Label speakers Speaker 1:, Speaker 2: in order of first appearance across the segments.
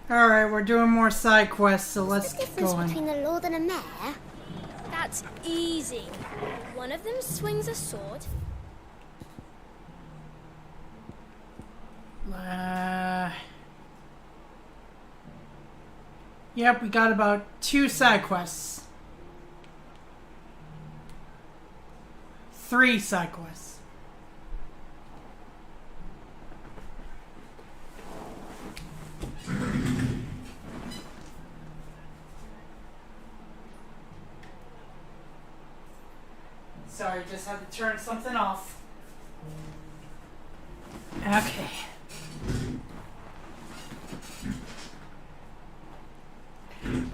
Speaker 1: Alright, we're doing more side quests, so let's
Speaker 2: What's the
Speaker 1: get
Speaker 2: difference
Speaker 1: going.
Speaker 2: between a lord and a mayor?
Speaker 3: That's easy. One of them swings a sword.
Speaker 1: Yep, we got about 2 side quests. 3 side quests. Sorry, just had to turn something off. Okay.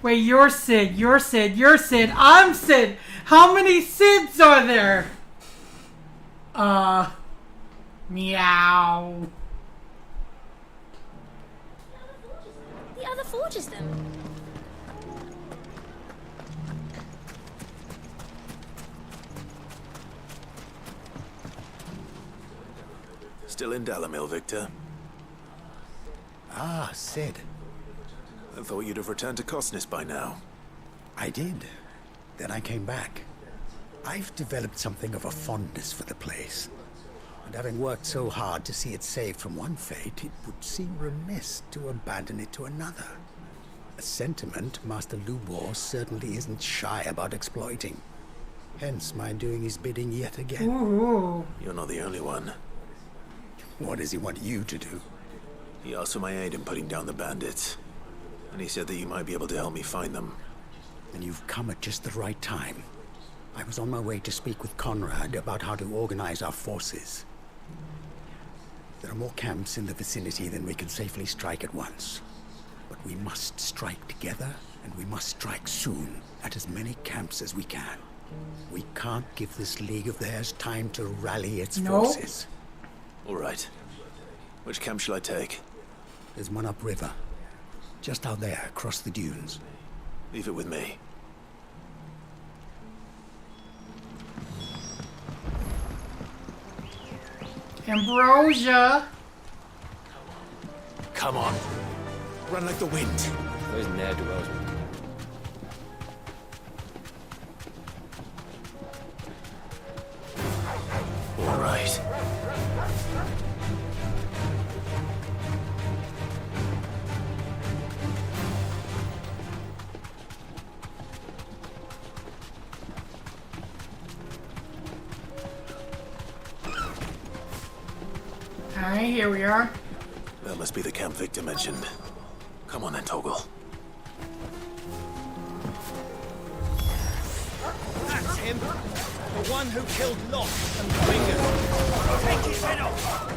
Speaker 1: Wait, you're Sid, you're Sid, you're Sid, I'm Sid! How many Sids are there? Meow.
Speaker 3: The other forges them.
Speaker 4: Still in Dalamil, Victor?
Speaker 5: Ah, Sid.
Speaker 4: I thought you'd have returned to Cosnis by now.
Speaker 5: I did. Then I came back. I've developed something of a fondness for the place. And having worked so hard to see it saved from one fate, it would seem remiss to abandon it to another. A sentiment Master Lubor certainly isn't shy about exploiting. Hence my doing his bidding yet again.
Speaker 1: Ooh.
Speaker 4: You're not the only one.
Speaker 5: What does he want you to do?
Speaker 4: He asked for my aid in putting down the bandits. And he said that you might be able to help me find them.
Speaker 5: And you've come at just the right time. I was on my way to speak with Conrad about how to organize our forces. There are more camps in the vicinity than we can safely strike at once. But we must strike together, and we must strike soon at as many camps as we can. We can't give this league of theirs time to rally its forces.
Speaker 4: All right. Which camp shall I take?
Speaker 5: There's one upriver. Just out there, across the dunes.
Speaker 4: Leave it with me.
Speaker 1: Ambrosia.
Speaker 4: Come on. Run like the wind.
Speaker 6: Those ne'er-do-wells.
Speaker 4: All right.
Speaker 1: Alright, here we are.
Speaker 4: That must be the camp Victor mentioned. Come on then, Toggle.
Speaker 7: That's him! The one who killed Locke and Fingers! Take his head off!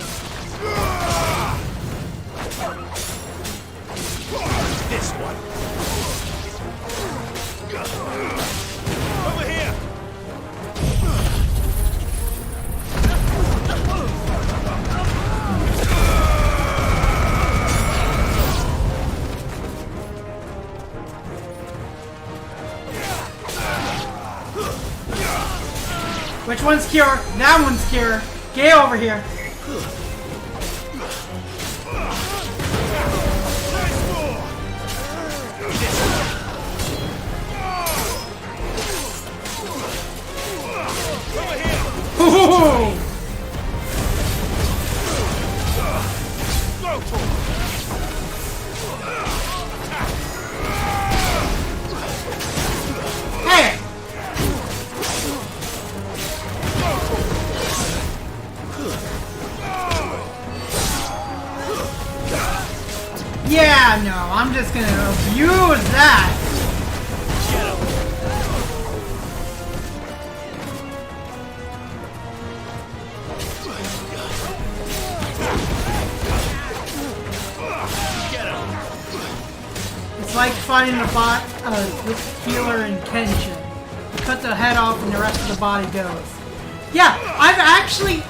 Speaker 7: This one! Over here!
Speaker 1: Which one's Cure? That one's Cure. Get over here. Ooh. Hey! Yeah, no, I'm just gonna abuse that. It's like fighting the bot with healer and Kenshin. Cut the head off and the rest of the body goes. Yeah, I've actually,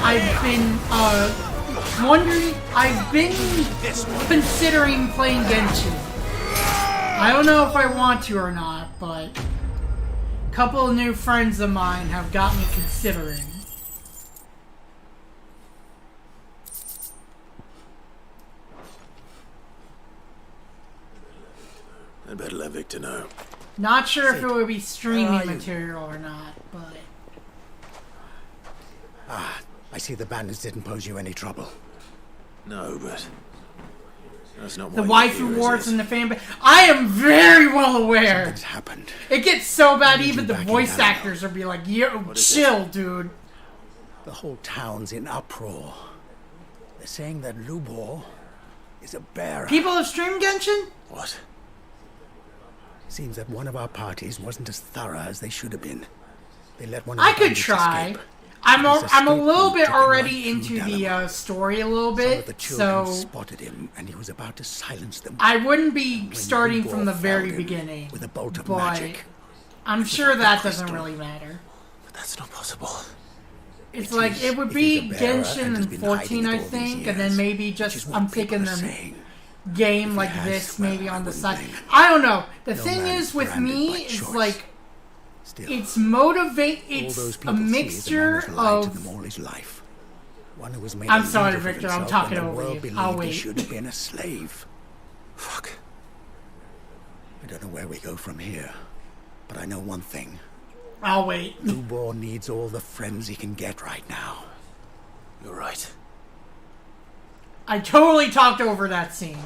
Speaker 1: I've been, wondering, I've been considering playing Genshin. I don't know if I want to or not, but a couple of new friends of mine have got me considering.
Speaker 4: better let Victor know.
Speaker 1: Not sure if it would be streaming material or not, but...
Speaker 5: Ah, I see the bandits didn't pose you any trouble.
Speaker 4: No, but that's not
Speaker 1: The
Speaker 4: why
Speaker 1: waifu
Speaker 4: you're here,
Speaker 1: wars
Speaker 4: is it?
Speaker 1: and the fan base. I am very well aware.
Speaker 5: Something's happened.
Speaker 1: It gets so bad,
Speaker 5: What did
Speaker 1: even
Speaker 5: you
Speaker 1: the
Speaker 5: back in
Speaker 1: voice
Speaker 5: that
Speaker 1: actors will be like, yo,
Speaker 4: What is
Speaker 1: chill, dude.
Speaker 5: The whole town's in uproar. They're saying that Lubor is a bearer.
Speaker 1: People have streamed Genshin?
Speaker 4: What?
Speaker 5: Seems that one of our parties wasn't as thorough as they should have been. They let one of
Speaker 1: I
Speaker 5: the
Speaker 1: could
Speaker 5: bandits
Speaker 1: try.
Speaker 5: escape.
Speaker 1: I'm a
Speaker 5: His
Speaker 1: little
Speaker 5: escape
Speaker 1: bit
Speaker 5: took him
Speaker 1: already
Speaker 5: right
Speaker 1: into
Speaker 5: through
Speaker 1: the
Speaker 5: Dalamar.
Speaker 1: story a little
Speaker 5: Some of
Speaker 1: bit,
Speaker 5: the children
Speaker 1: so
Speaker 5: spotted him, and he was about to silence them.
Speaker 1: I wouldn't be
Speaker 5: When
Speaker 1: starting
Speaker 5: Lubor
Speaker 1: from the very
Speaker 5: found him
Speaker 1: beginning.
Speaker 5: with a bolt of
Speaker 1: but
Speaker 5: magic.
Speaker 1: I'm sure that doesn't really matter.
Speaker 4: But that's not possible.
Speaker 1: It's
Speaker 5: It
Speaker 1: like,
Speaker 5: is-
Speaker 1: it would
Speaker 5: it
Speaker 1: be
Speaker 5: is a bearer
Speaker 1: Genshin
Speaker 5: and has
Speaker 1: and
Speaker 5: been
Speaker 1: 14,
Speaker 5: hiding it
Speaker 1: I
Speaker 5: all these
Speaker 1: think, and then
Speaker 5: years,
Speaker 1: maybe
Speaker 5: which
Speaker 1: just,
Speaker 5: is what
Speaker 1: I'm
Speaker 5: people
Speaker 1: picking
Speaker 5: are
Speaker 1: them
Speaker 5: saying.
Speaker 1: game
Speaker 5: If
Speaker 1: like
Speaker 5: he has,
Speaker 1: this,
Speaker 5: well,
Speaker 1: maybe
Speaker 5: I
Speaker 1: on the
Speaker 5: wouldn't
Speaker 1: side.
Speaker 5: blame him.
Speaker 1: I don't know. The
Speaker 5: No
Speaker 1: thing
Speaker 5: man
Speaker 1: is, with
Speaker 5: branded
Speaker 1: me,
Speaker 5: by
Speaker 1: it's
Speaker 5: choice.
Speaker 1: like,
Speaker 5: Still,
Speaker 1: it's
Speaker 5: all
Speaker 1: it's
Speaker 5: those
Speaker 1: a
Speaker 5: people see is a man
Speaker 1: mixture
Speaker 5: who's lied to
Speaker 1: of...
Speaker 5: them all his life. One who was made
Speaker 1: I'm
Speaker 5: a
Speaker 1: sorry,
Speaker 5: leader for
Speaker 1: Victor, I'm
Speaker 5: himself
Speaker 1: talking
Speaker 5: when the
Speaker 1: over
Speaker 5: world
Speaker 1: you.
Speaker 5: believed
Speaker 1: I'll
Speaker 5: he
Speaker 1: wait.
Speaker 5: should have been a slave.
Speaker 4: Fuck.
Speaker 5: I don't know where we go from here, but I know one thing.
Speaker 1: I'll wait.
Speaker 5: Lubor needs all the friends he can get right now.
Speaker 4: You're right.
Speaker 1: I totally talked over that scene.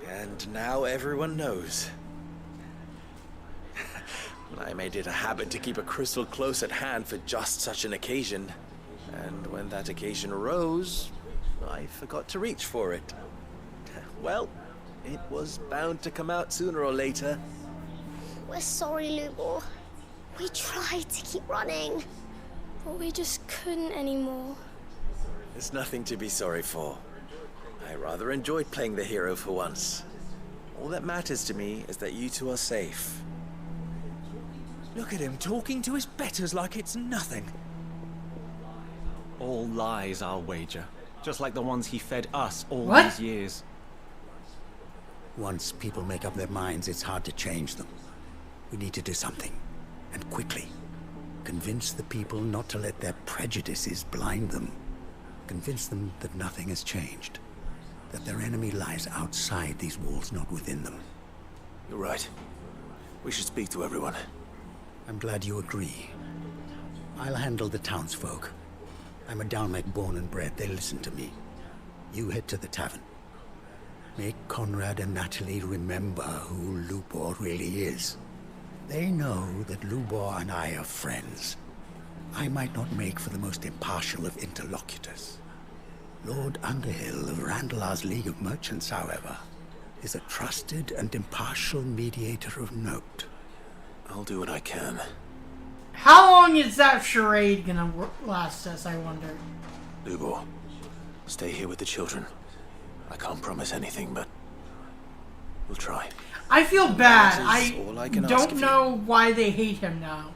Speaker 7: And now everyone knows. I made it a habit to keep a crystal close at hand for just such an occasion. And when that occasion arose, I forgot to reach for it. Well, it was bound to come out sooner or later.
Speaker 3: We're sorry, Lubor. We tried to keep running, but we just couldn't anymore.
Speaker 7: There's nothing to be sorry for. I rather enjoyed playing the hero for once. All that matters to me is that you two are safe.
Speaker 2: Look at him talking to his betters like it's nothing. All lies, I'll wager. Just like the ones he fed us all
Speaker 1: What?
Speaker 2: these years.
Speaker 5: Once people make up their minds, it's hard to change them. We need to do something, and quickly. Convince the people not to let their prejudices blind them. Convince them that nothing has changed. That their enemy lies outside these walls, not within them.
Speaker 4: You're right. We should speak to everyone.
Speaker 5: I'm glad you agree. I'll handle the townsfolk. I'm a Dalmek born and bred. They listen to me. You head to the tavern. Make Conrad and Natalie remember who Lubor really is. They know that Lubor and I are friends. I might not make for the most impartial of interlocutors. Lord Underhill of Randalar's League of Merchants, however, is a trusted and impartial mediator of note.
Speaker 4: I'll do what I can.
Speaker 1: How long is that charade gonna last us, I wonder?
Speaker 4: Lubor, stay here with the children. I can't promise anything, but we'll try.
Speaker 1: I feel bad.
Speaker 7: That is all I can ask
Speaker 1: don't
Speaker 7: of
Speaker 1: know why they hate him now.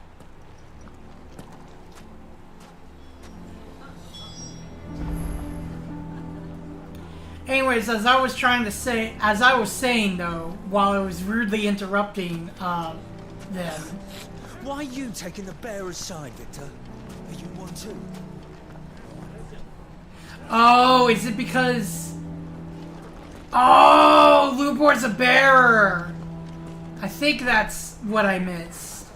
Speaker 1: Anyways, as I was saying though, while I was rudely interrupting them,
Speaker 2: Why are you taking the bearer's side, Victor? Are you one too?
Speaker 1: oh, is it because? Oh, Lubor's a bearer. I think that's what I missed.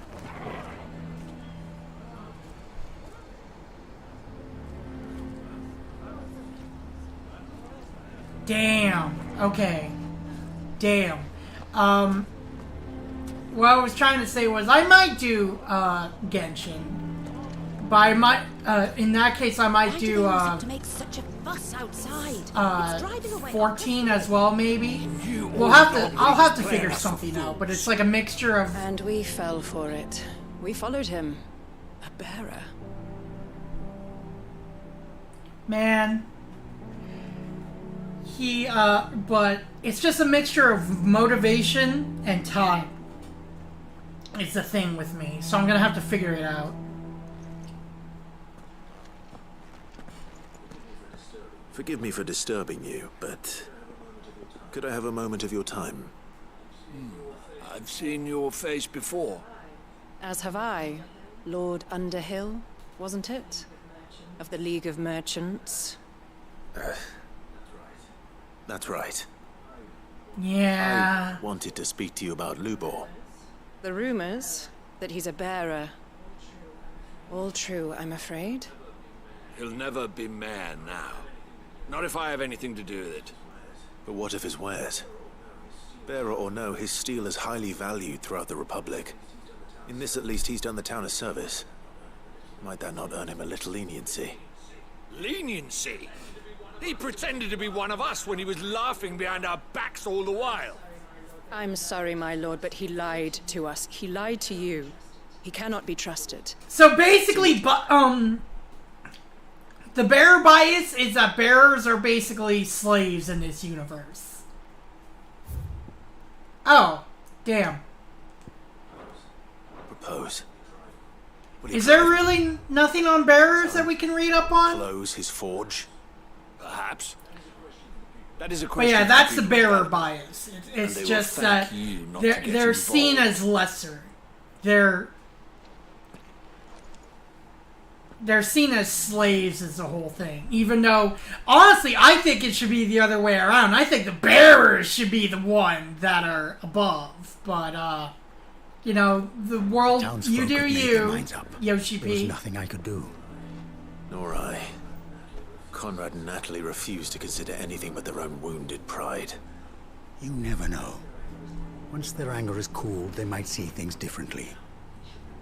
Speaker 1: Damn. Okay. Damn. What I was trying to say was I might do Genshin. But I might in that case I might do
Speaker 6: to make such a fuss outside. It's driving away
Speaker 1: 14 as well, maybe. I'll have to figure something out, but it's like a mixture of
Speaker 6: And we fell for it. We followed him. A bearer.
Speaker 1: man. But it's just a mixture of motivation and time. It's the thing with me, so I'm gonna have to figure it out.
Speaker 4: Forgive me for disturbing you, but could I have a moment of your time?
Speaker 8: I've seen your face before.
Speaker 6: As have I. Lord Underhill, wasn't it? Of the League of Merchants.
Speaker 4: That's right.
Speaker 1: Yeah.
Speaker 4: I wanted to speak to you about Lubor.
Speaker 6: The rumors that he's a bearer. All true, I'm afraid.
Speaker 8: He'll never be mayor now. Not if I have anything to do with it.
Speaker 4: But what of his wares? Bearer or no, his steel is highly valued throughout the Republic. In this, at least, he's done the town a service. Might that not earn him a little leniency?
Speaker 8: Leniency? He pretended to be one of us when he was laughing behind our backs all the while.
Speaker 6: I'm sorry, my lord, but he lied to us. He lied to you. He cannot be trusted.
Speaker 1: So basically, the bearer bias is that bearers are basically slaves in this universe. Oh, damn.
Speaker 4: Propose.
Speaker 1: Is there really nothing on bearers that we can read up on?
Speaker 4: Close his forge?
Speaker 8: Perhaps. That is a
Speaker 1: But
Speaker 8: question.
Speaker 1: yeah, that's the
Speaker 8: for
Speaker 1: bearer
Speaker 8: people.
Speaker 1: bias. It's
Speaker 8: they will
Speaker 1: just
Speaker 8: thank
Speaker 1: that
Speaker 8: you not to get
Speaker 1: they're seen
Speaker 8: involved.
Speaker 1: as lesser. They're seen as slaves as the whole thing. Even though, honestly, I think it should be the other way around. I think the bearers should be the one that are above. But, you know, the world,
Speaker 5: Townsfolk
Speaker 1: you do
Speaker 5: had made their
Speaker 1: you,
Speaker 5: minds up.
Speaker 1: Yoshi
Speaker 5: There was
Speaker 1: P.
Speaker 5: nothing I could do.
Speaker 4: Nor I. Conrad and Natalie refused to consider anything but their own wounded pride.
Speaker 5: You never know. Once their anger is cooled, they might see things differently.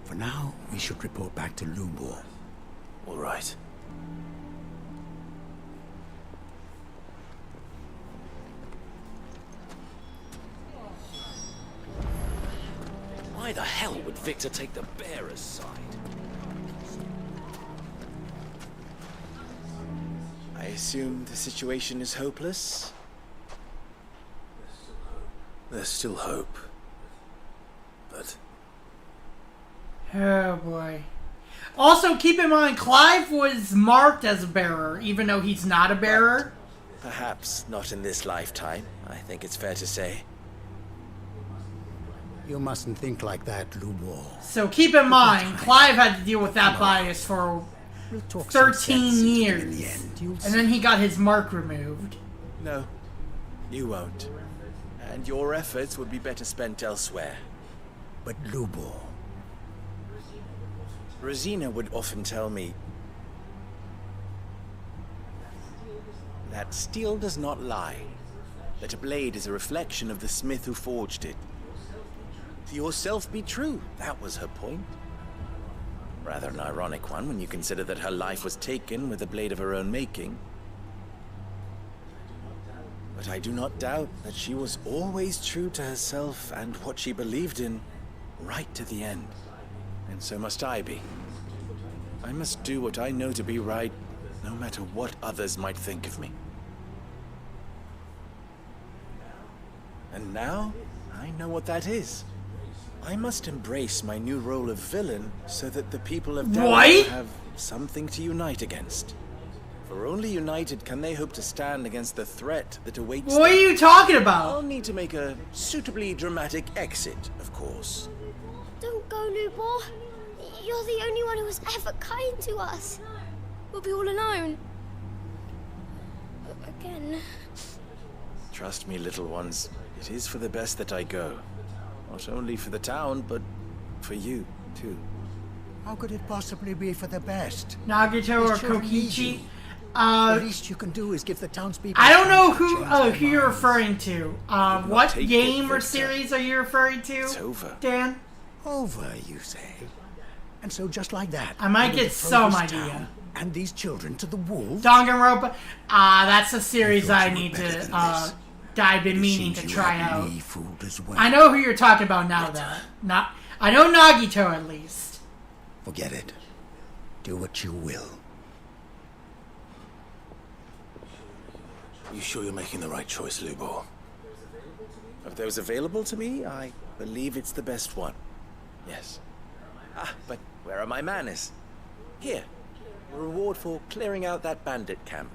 Speaker 5: For now, we should report back to Lubor.
Speaker 4: All right.
Speaker 9: Why the hell would Victor take the bearer's side?
Speaker 7: I assume the situation is hopeless?
Speaker 4: There's still hope. But
Speaker 1: Oh boy. Also, keep in mind, Clive was marked as a bearer, even though he's not a bearer.
Speaker 7: Perhaps not in this lifetime, I think it's fair to say.
Speaker 5: You mustn't think like that, Lubor.
Speaker 1: So keep in mind, Clive had to deal with that bias for
Speaker 5: We'll talk some
Speaker 1: 13
Speaker 5: sense into it
Speaker 1: years.
Speaker 5: in the end. You'll
Speaker 1: And then he got his mark removed.
Speaker 7: No, you won't. And your efforts would be better spent elsewhere.
Speaker 5: But Lubor,
Speaker 7: Rosina would often tell me that steel does not lie, that a blade is a reflection of the smith who forged it. To yourself be true, that was her point. Rather an ironic one when you consider that her life was taken with a blade of her own making. But I do not doubt that she was always true to herself and what she believed in, right to the end. And so must I be. I must do what I know to be right, no matter what others might think of me. And now, I know what that is. I must embrace my new role of villain so that the people of Delaware
Speaker 1: What?
Speaker 7: have something to unite against. For only united can they hope to stand against the threat that awaits
Speaker 1: What are
Speaker 7: them.
Speaker 1: you talking
Speaker 7: I'll
Speaker 1: about?
Speaker 7: need to make a suitably dramatic exit, of course.
Speaker 3: Don't go, Lubor. You're the only one who was ever kind to us. We'll be all alone. Again.
Speaker 7: Trust me, little ones. It is for the best that I go. Not only for the town, but for you, too.
Speaker 5: how could it possibly be for the best?
Speaker 1: Nagito or
Speaker 5: These children need
Speaker 1: Kokichi?
Speaker 5: you. The least you can do is give the townspeople.
Speaker 1: I don't know
Speaker 5: a chance to
Speaker 1: who
Speaker 5: change their
Speaker 1: you're
Speaker 5: minds.
Speaker 1: referring to. What
Speaker 7: take it,
Speaker 1: game or
Speaker 7: Victor.
Speaker 1: series are you referring to?
Speaker 7: It's over.
Speaker 1: Dan?
Speaker 5: Over, you say? And so, just like that,
Speaker 1: I might
Speaker 5: you will
Speaker 1: get
Speaker 5: throw
Speaker 1: some
Speaker 5: this
Speaker 1: idea.
Speaker 5: town and these children to the wolves.
Speaker 1: Danganronpa? That's a series
Speaker 5: I thought
Speaker 1: I
Speaker 5: you were
Speaker 1: need
Speaker 5: better
Speaker 1: to,
Speaker 5: than
Speaker 1: that I've been
Speaker 5: It
Speaker 1: meaning
Speaker 5: seems
Speaker 1: to
Speaker 5: you
Speaker 1: try
Speaker 5: had
Speaker 1: out.
Speaker 5: me fooled as well.
Speaker 1: I know who you're talking about now, though. I know Nagito, at least.
Speaker 5: Forget it. Do what you will.
Speaker 4: you sure you're making the right choice, Lubor?
Speaker 7: Of those available to me, I believe it's the best one. Yes. But where are my manners? Here. A reward for clearing out that bandit camp.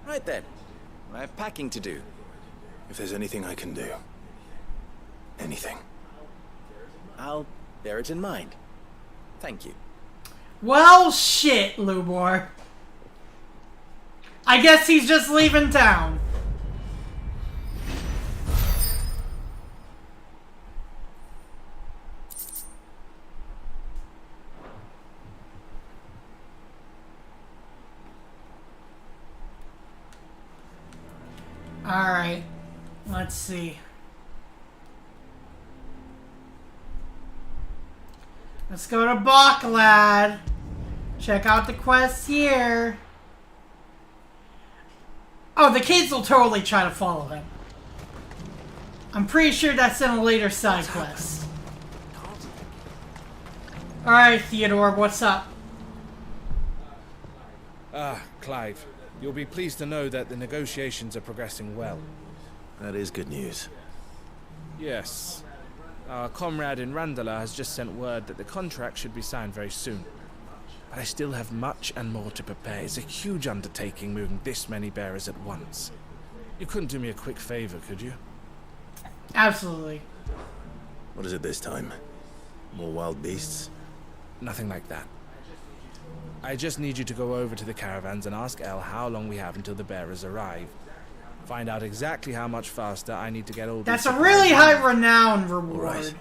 Speaker 7: Right then. I have packing to do.
Speaker 4: If there's anything I can do. anything.
Speaker 7: I'll bear it in mind. Thank you.
Speaker 1: Well, shit, Lubor. I guess he's just leaving town. Alright. Let's see. Let's go to Baklad. Check out the quests here. Oh, the kids will totally try to follow him. I'm pretty sure that's in a later side quest. Alright, Theodore, what's up?
Speaker 10: Ah, Clive. You'll be pleased to know that the negotiations are progressing well.
Speaker 4: That is good news.
Speaker 10: Yes. Our comrade in Randala has just sent word that the contract should be signed very soon. But I still have much and more to prepare. It's a huge undertaking moving this many bearers at once. You couldn't do me a quick favor, could you?
Speaker 1: Absolutely.
Speaker 4: What is it this time? More wild beasts?
Speaker 10: Nothing like that. I just need you to go over to the caravans and ask El how long we have until the bearers arrive. Find out exactly how much faster I need to get all
Speaker 1: That's
Speaker 10: these
Speaker 1: a really
Speaker 10: supplies
Speaker 1: high renown reward.
Speaker 4: Right.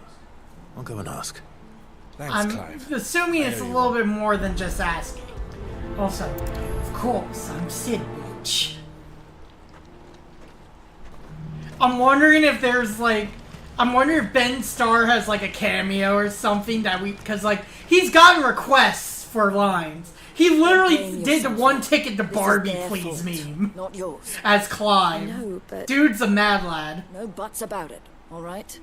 Speaker 4: I'll go and ask.
Speaker 10: Thanks,
Speaker 1: I'm
Speaker 10: Clive.
Speaker 1: assuming
Speaker 10: I
Speaker 1: it's a
Speaker 10: owe you
Speaker 1: little
Speaker 10: one.
Speaker 1: bit more than just asking. Also, of course, I'm Sid Bitch. I'm wondering if there's like, I'm wondering if Ben Starr has like a cameo or something that because like he's gotten requests for lines. He literally did the one ticket to Barbie please meme
Speaker 11: Not yours.
Speaker 1: as Clive.
Speaker 11: No, but
Speaker 1: Dude's a mad lad.
Speaker 11: no buts about it. All right.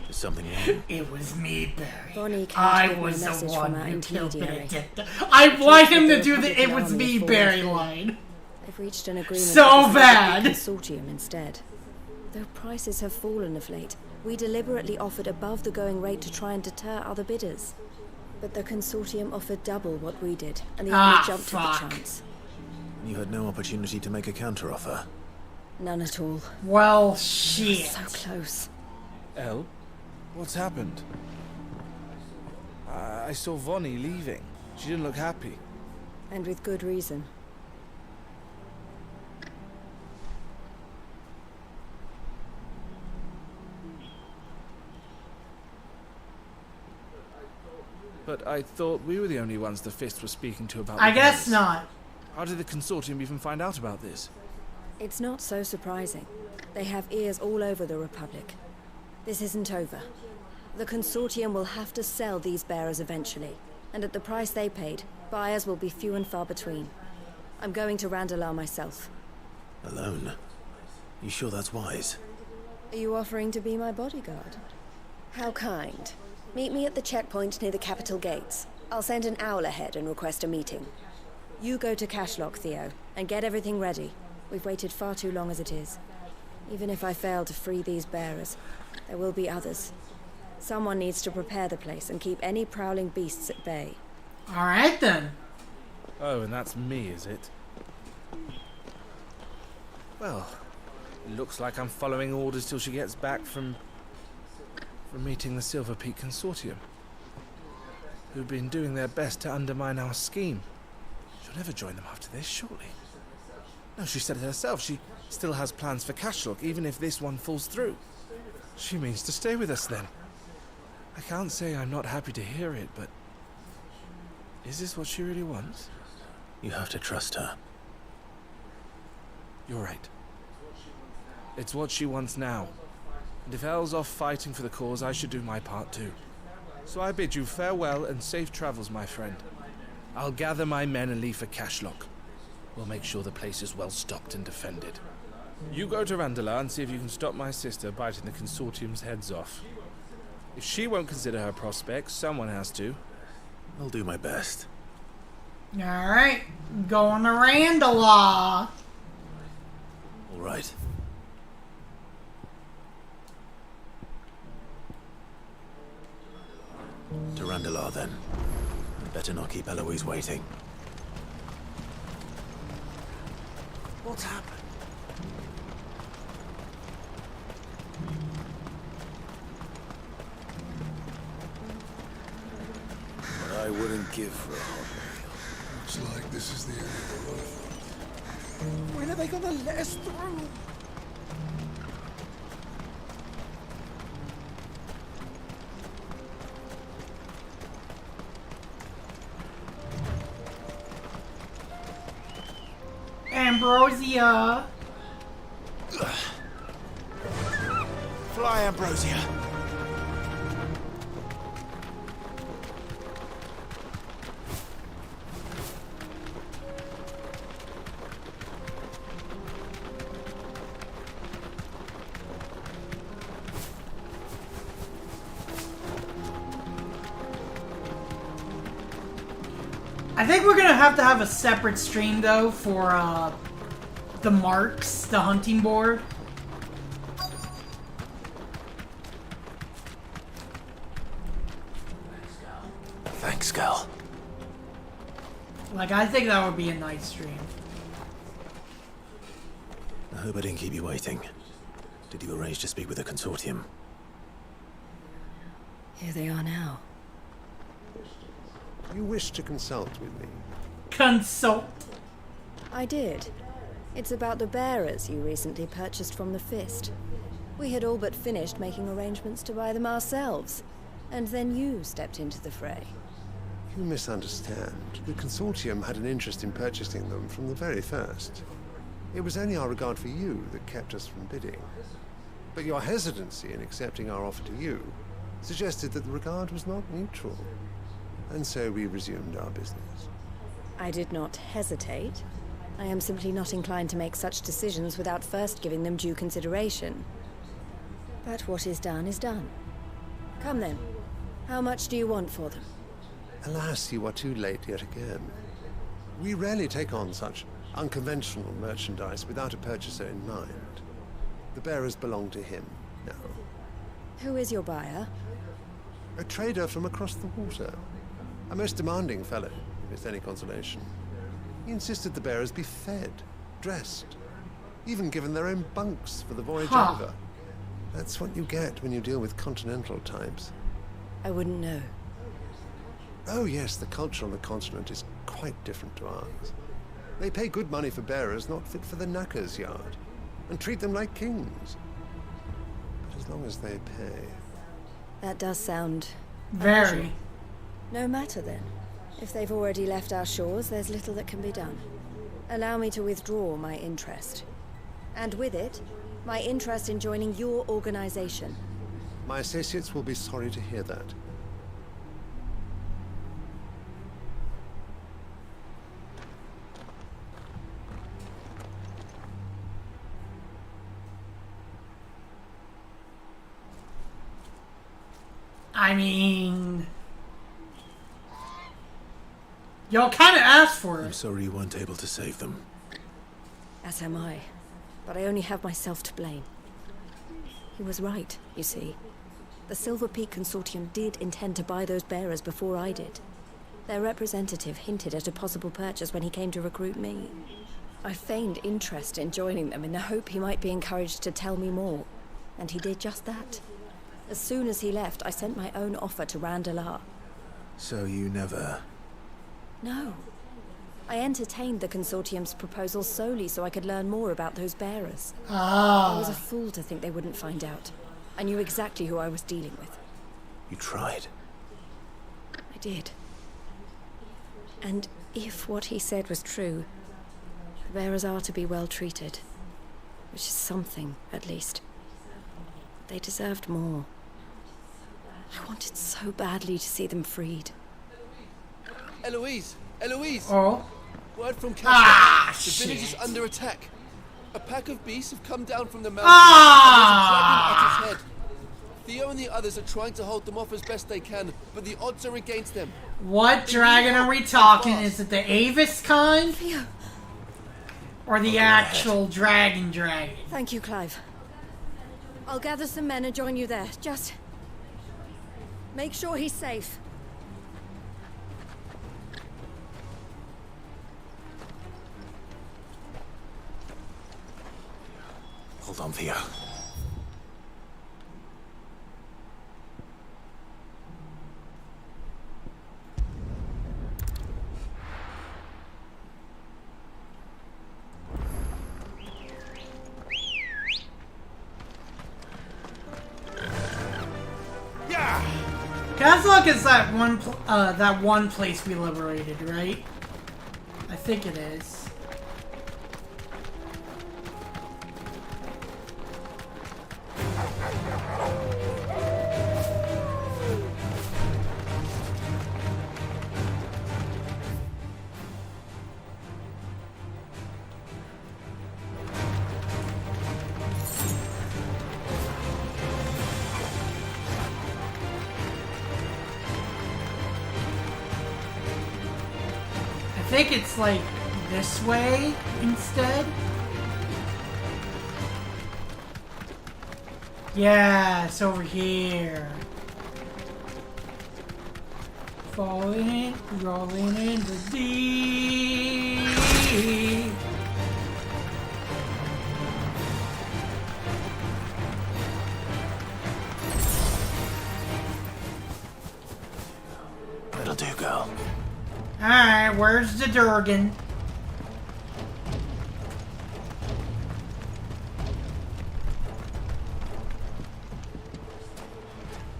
Speaker 4: Is something wrong?
Speaker 1: It was me, Barry.
Speaker 11: Bonnie can't
Speaker 1: I
Speaker 11: give me a
Speaker 1: was the
Speaker 11: message
Speaker 1: one
Speaker 11: from our
Speaker 1: who killed
Speaker 11: intermediary.
Speaker 1: Benedicta. I want him to
Speaker 11: the
Speaker 1: do the "It
Speaker 11: Republican
Speaker 1: was
Speaker 11: army
Speaker 1: me,
Speaker 11: has
Speaker 1: Barry"
Speaker 11: fallen
Speaker 1: line.
Speaker 11: They've reached an agreement
Speaker 1: So
Speaker 11: with the
Speaker 1: bad.
Speaker 11: Consortium instead. Though prices have fallen of late, we deliberately offered above the going rate to try and deter other bidders. But the Consortium offered double what we did, and the army jumped at the chance.
Speaker 4: You had no opportunity to make a counteroffer.
Speaker 11: None at all.
Speaker 1: Well, shit.
Speaker 11: So close.
Speaker 10: El? What's happened? I saw Vonnie leaving. She didn't look happy.
Speaker 11: And with good reason.
Speaker 10: But I thought we were the only ones the Fist was speaking to about
Speaker 1: I
Speaker 10: the
Speaker 1: guess
Speaker 10: bearers.
Speaker 1: not.
Speaker 10: How did the Consortium even find out about this?
Speaker 11: It's not so surprising. They have ears all over the Republic. This isn't over. The Consortium will have to sell these bearers eventually, and at the price they paid, buyers will be few and far between. I'm going to Randalar myself.
Speaker 4: Alone? You sure that's wise?
Speaker 11: Are you offering to be my bodyguard? How kind. Meet me at the checkpoint near the capital gates. I'll send an owl ahead and request a meeting. You go to Cashlock, Theo, and get everything ready. We've waited far too long as it is. Even if I fail to free these bearers, there will be others. Someone needs to prepare the place and keep any prowling beasts at bay.
Speaker 1: Alright then.
Speaker 10: Oh, and that's me, is it? Well, it looks like I'm following orders till she gets back from meeting the Silver Peak Consortium, who've been doing their best to undermine our scheme. She'll never join them after this, surely. No, she said it herself. She still has plans for Cashlock, even if this one falls through. She means to stay with us then. I can't say I'm not happy to hear it, but is this what she really wants?
Speaker 4: You have to trust her.
Speaker 10: You're right. It's what she wants now. And if Elle's off fighting for the cause, I should do my part too. So I bid you farewell and safe travels, my friend. I'll gather my men and leave for Cashlock. We'll make sure the place is well stocked and defended. You go to Randalar and see if you can stop my sister biting the Consortium's heads off. If she won't consider her prospects, someone has to.
Speaker 4: I'll do my best.
Speaker 1: Alright. Going to Randalar.
Speaker 4: All right. To Randalar, then. I'd better not keep Eloise waiting.
Speaker 10: What's happened?
Speaker 4: wouldn't give for a hot
Speaker 12: Looks like this is the end of the road.
Speaker 7: When are they gonna let us through?
Speaker 1: Ambrosia.
Speaker 4: Fly, Ambrosia.
Speaker 1: I think we're gonna have to have a separate stream though for the marks, the hunting board.
Speaker 4: Thanks, girl.
Speaker 1: Like, I think that would be a nice stream.
Speaker 4: I hope I didn't keep you waiting. Did you arrange to speak with the consortium?
Speaker 11: Here they are now.
Speaker 12: You wish to consult with me?
Speaker 1: Consult?
Speaker 11: I did. It's about the bearers you recently purchased from the Fist. We had all but finished making arrangements to buy them ourselves. And then you stepped into the fray.
Speaker 12: You misunderstand. The consortium had an interest in purchasing them from the very first. It was only our regard for you that kept us from bidding. But your hesitancy in accepting our offer to you suggested that the regard was not mutual. And so we resumed our business.
Speaker 11: I did not hesitate. I am simply not inclined to make such decisions without first giving them due consideration. But what is done is done. Come then. How much do you want for them?
Speaker 12: Alas, you are too late yet again. We rarely take on such unconventional merchandise without a purchaser in mind. The bearers belong to him now.
Speaker 11: Who is your buyer?
Speaker 12: A trader from across the water. A most demanding fellow, if it's any consolation. He insisted the bearers be fed, dressed, even given their own bunks for the voyage over. That's what you get when you deal with continental types.
Speaker 11: I wouldn't know.
Speaker 12: Oh yes, the culture on the continent is quite different to ours. They pay good money for bearers not fit for the knacker's yard, and treat them like kings. But as long as they pay...
Speaker 11: That does sound...
Speaker 1: very.
Speaker 11: unusual. No matter then. If they've already left our shores, there's little that can be done. Allow me to withdraw my interest. And with it, my interest in joining your organization.
Speaker 12: My associates will be sorry to hear that.
Speaker 1: I mean... y'all kind of asked for it.
Speaker 4: I'm sorry you weren't able to save them.
Speaker 11: As am I. But I only have myself to blame. He was right, you see. The Silver Peak Consortium did intend to buy those bearers before I did. Their representative hinted at a possible purchase when he came to recruit me. I feigned interest in joining them in the hope he might be encouraged to tell me more. And he did just that. As soon as he left, I sent my own offer to Randalar.
Speaker 4: So you never...
Speaker 11: No. I entertained the Consortium's proposal solely so I could learn more about those bearers. I was a fool to think they wouldn't find out. I knew exactly who I was dealing with.
Speaker 4: You tried.
Speaker 11: I did. And if what he said was true, the bearers are to be well treated. Which is something, at least. They deserved more. I wanted so badly to see them freed.
Speaker 13: Eloise! Eloise!
Speaker 1: Oh?
Speaker 13: Word from Castle. The village is
Speaker 1: shit.
Speaker 13: under attack. A pack of beasts have come down from the mountains
Speaker 1: Ah!
Speaker 13: and there's a dragon at its head. Theo and the others are trying to hold them off as best they can, but the odds are against them.
Speaker 1: What dragon are we talking? Is it the Avis kind? Or the actual dragon?
Speaker 11: Thank you, Clive. I'll gather some men and join you there. Just... make sure he's safe.
Speaker 4: Hold on, Theo.
Speaker 1: Caslock is that one place we liberated, right? I think it is. I think it's like this way instead. Yeah, it's over here. Falling, rolling in the deep.
Speaker 4: That'll do, girl.
Speaker 1: Alright, where's the Durgan?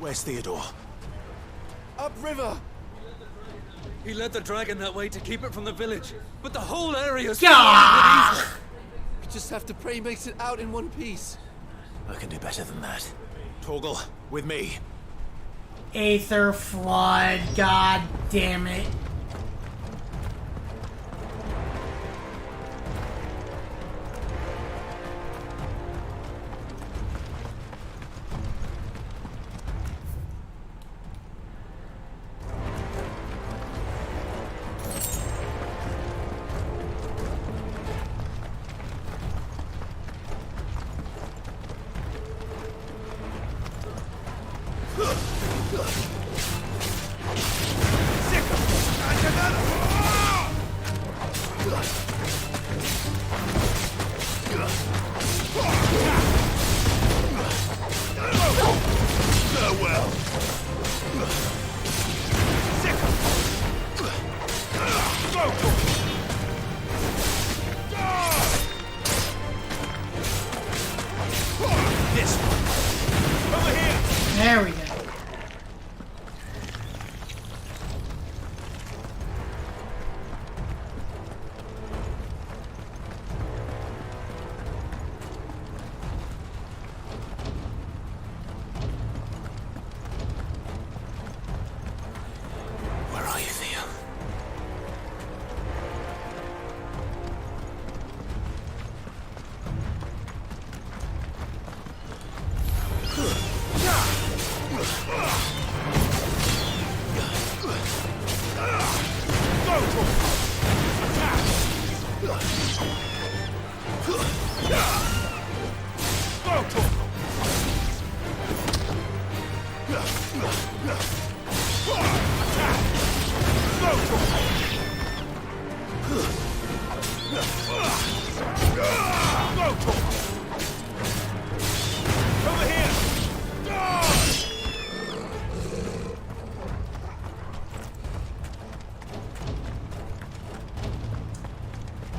Speaker 4: Where's Theodore?
Speaker 13: Upriver!
Speaker 2: He led the dragon that way to keep it from the village, but the whole area's
Speaker 1: Gah!
Speaker 2: filled with evil.
Speaker 13: We just have to pray he makes it out in one piece.
Speaker 4: I can do better than that. Torgal, with me.
Speaker 1: Aether Flood, god damn it. There we go.
Speaker 4: Where are you, Theo?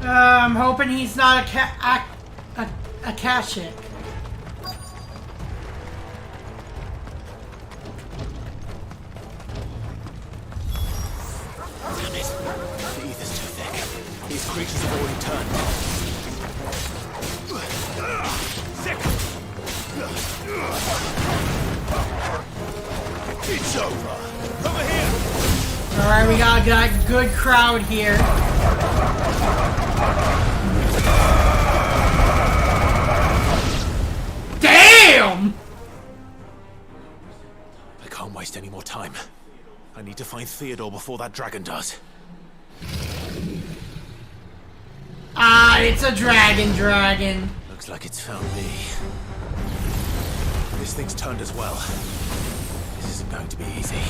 Speaker 1: I'm hoping he's not a Kashik.
Speaker 4: Damn it. The ether's too thick. These creatures have already turned. It's over. Over here.
Speaker 1: Alright, we got a good crowd here. Damn!
Speaker 4: I can't waste any more time. I need to find Theodore before that dragon does.
Speaker 1: Ah, it's a dragon.
Speaker 4: Looks like it's found me. This thing's turned as well. This isn't going to be easy.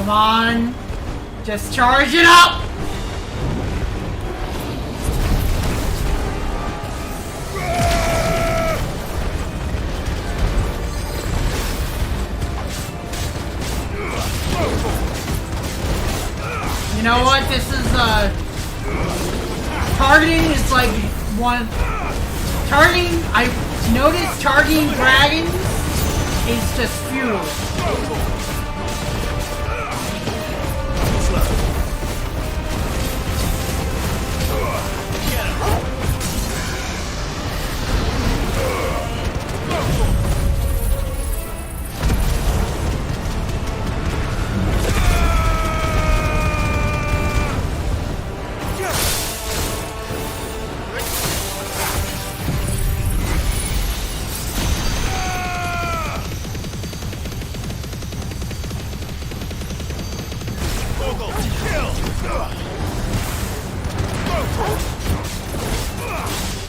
Speaker 1: Come on. Just charge it up! You know what? This is, targeting is like one... Targeting, I've noticed targeting dragons is just futile.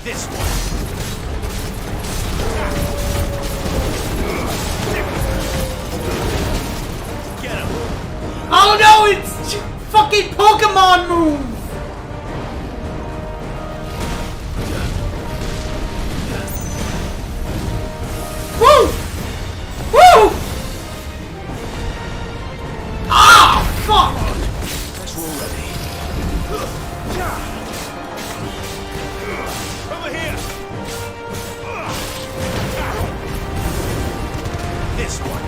Speaker 9: This one. Get him.
Speaker 1: Oh no, it's fucking Pokemon move! Woo! Woo! Ah, fuck!
Speaker 9: That's already. Over here. This one.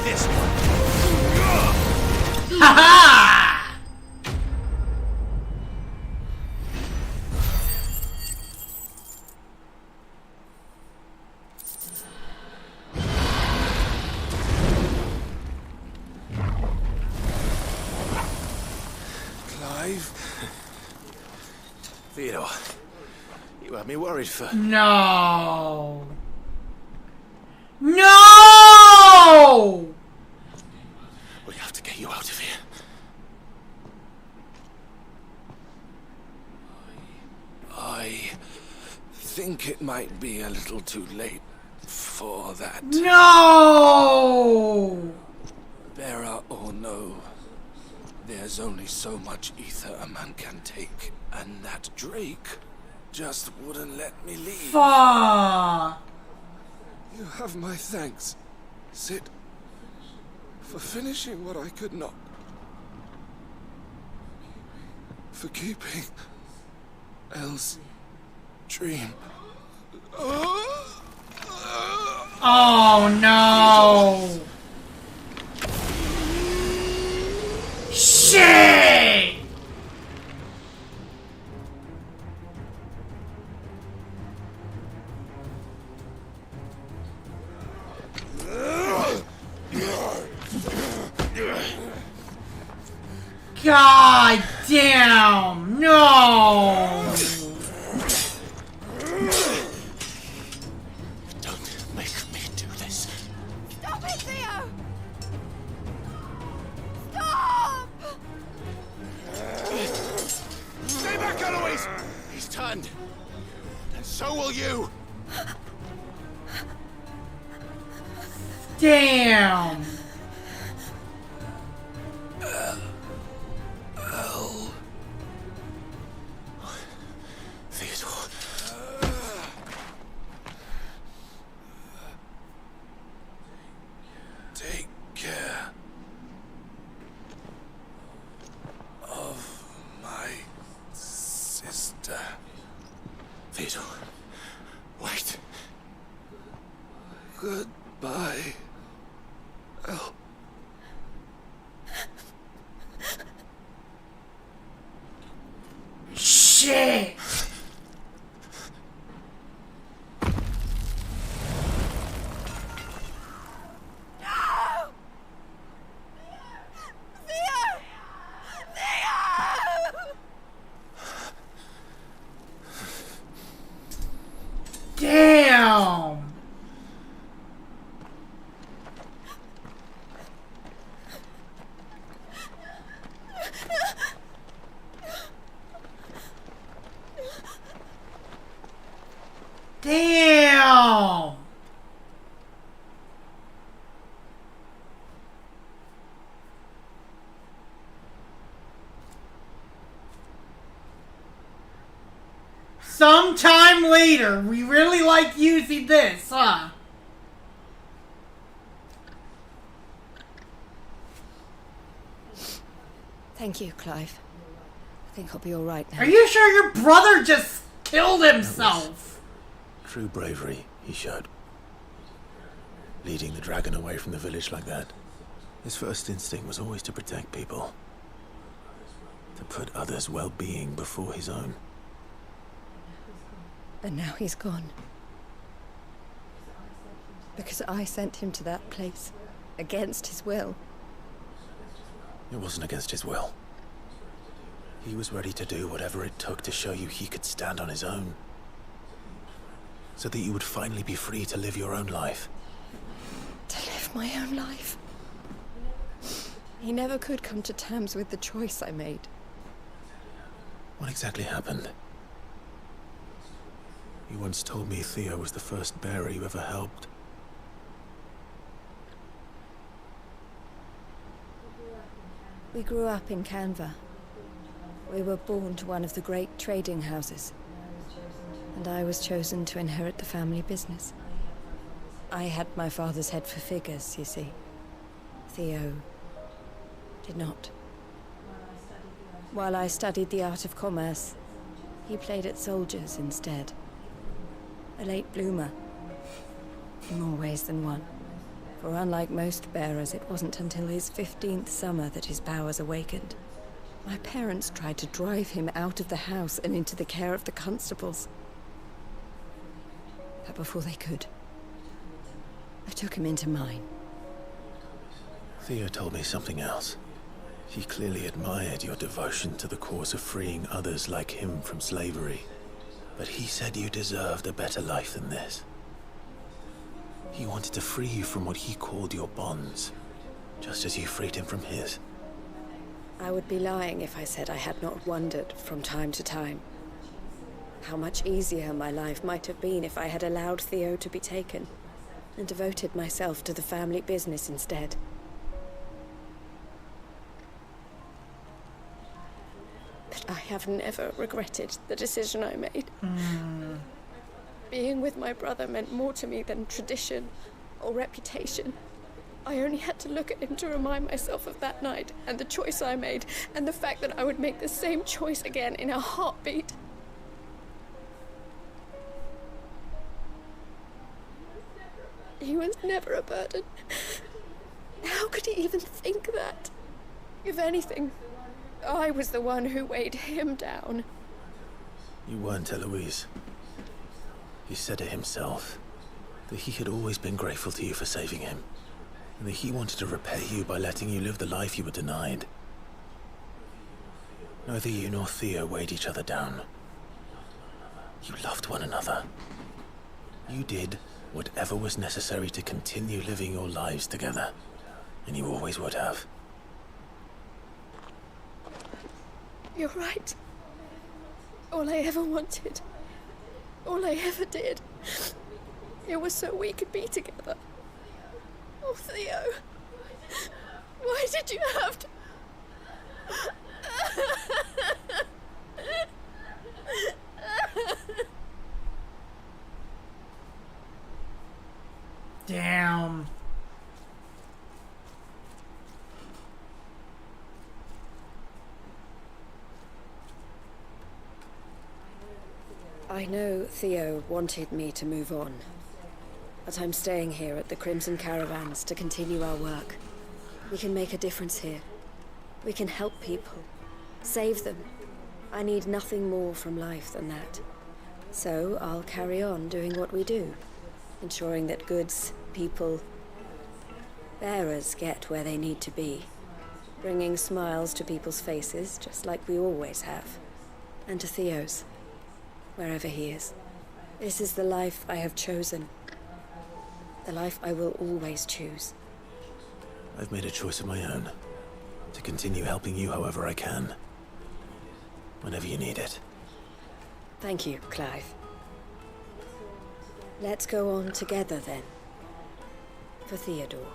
Speaker 9: This one.
Speaker 1: Ha ha!
Speaker 4: Clive? Theodore, you had me worried for...
Speaker 1: No. No!
Speaker 4: We have to get you out of here. I think it might be a little too late for that.
Speaker 1: No!
Speaker 4: Bearer or no, there's only so much ether a man can take, and that Drake just wouldn't let me leave.
Speaker 1: Fuck!
Speaker 4: You have my thanks, Sid, for finishing what I could not. For keeping Elle's dream.
Speaker 1: Oh no! Shit! God damn! No!
Speaker 4: Don't make me do this.
Speaker 3: Stop it, Theo! Stop!
Speaker 9: Stay back, Eloise! He's turned. And so will you.
Speaker 1: Damn!
Speaker 4: Theodore. Take care of my sister. Theodore, wait. Goodbye, Elle.
Speaker 1: Shit! Damn! sometime later. We really like using this, huh?
Speaker 11: Thank you, Clive. I think I'll be all right now.
Speaker 1: Are you sure your brother just killed himself?
Speaker 4: True bravery he showed. Leading the dragon away from the village like that. His first instinct was always to protect people. To put others' well-being before his own.
Speaker 11: And now he's gone. Because I sent him to that place. Against his will.
Speaker 4: It wasn't against his will. He was ready to do whatever it took to show you he could stand on his own. So that you would finally be free to live your own life.
Speaker 11: To live my own life? He never could come to terms with the choice I made.
Speaker 4: What exactly happened? You once told me Theo was the first bearer you ever helped.
Speaker 11: We grew up in Canva. We were born to one of the great trading houses. And I was chosen to inherit the family business. I had my father's head for figures, you see. Theo did not. While I studied the art of commerce, he played at soldiers instead. A late bloomer. In more ways than one. For unlike most bearers, it wasn't until his 15th summer that his powers awakened. My parents tried to drive him out of the house and into the care of the constables. But before they could, I took him into mine.
Speaker 4: Theo told me something else. He clearly admired your devotion to the cause of freeing others like him from slavery. But he said you deserved a better life than this. He wanted to free you from what he called your bonds, just as you freed him from his.
Speaker 11: I would be lying if I said I had not wondered from time to time how much easier my life might have been if I had allowed Theo to be taken and devoted myself to the family business instead. But I have never regretted the decision I made. Being with my brother meant more to me than tradition or reputation. I only had to look at him to remind myself of that night and the choice I made and the fact that I would make the same choice again in a heartbeat. He was never a burden. How could he even think that? If anything, I was the one who weighed him down.
Speaker 4: You weren't, Eloise. He said it himself, that he had always been grateful to you for saving him, and that he wanted to repay you by letting you live the life you were denied. Neither you nor Theo weighed each other down. You loved one another. You did whatever was necessary to continue living your lives together, and you always would have.
Speaker 11: You're right. All I ever wanted, all I ever did, it was so we could be together. Oh, Theo, why did you have to...
Speaker 1: Damn.
Speaker 11: I know Theo wanted me to move on, but I'm staying here at the Crimson Caravans to continue our work. We can make a difference here. We can help people, save them. I need nothing more from life than that. So I'll carry on doing what we do, ensuring that goods, people, bearers get where they need to be, bringing smiles to people's faces, just like we always have, and to Theo's, wherever he is. This is the life I have chosen, the life I will always choose.
Speaker 4: I've made a choice of my own, to continue helping you however I can, whenever you need it.
Speaker 11: Thank you, Clive. Let's go on together then, for Theodore.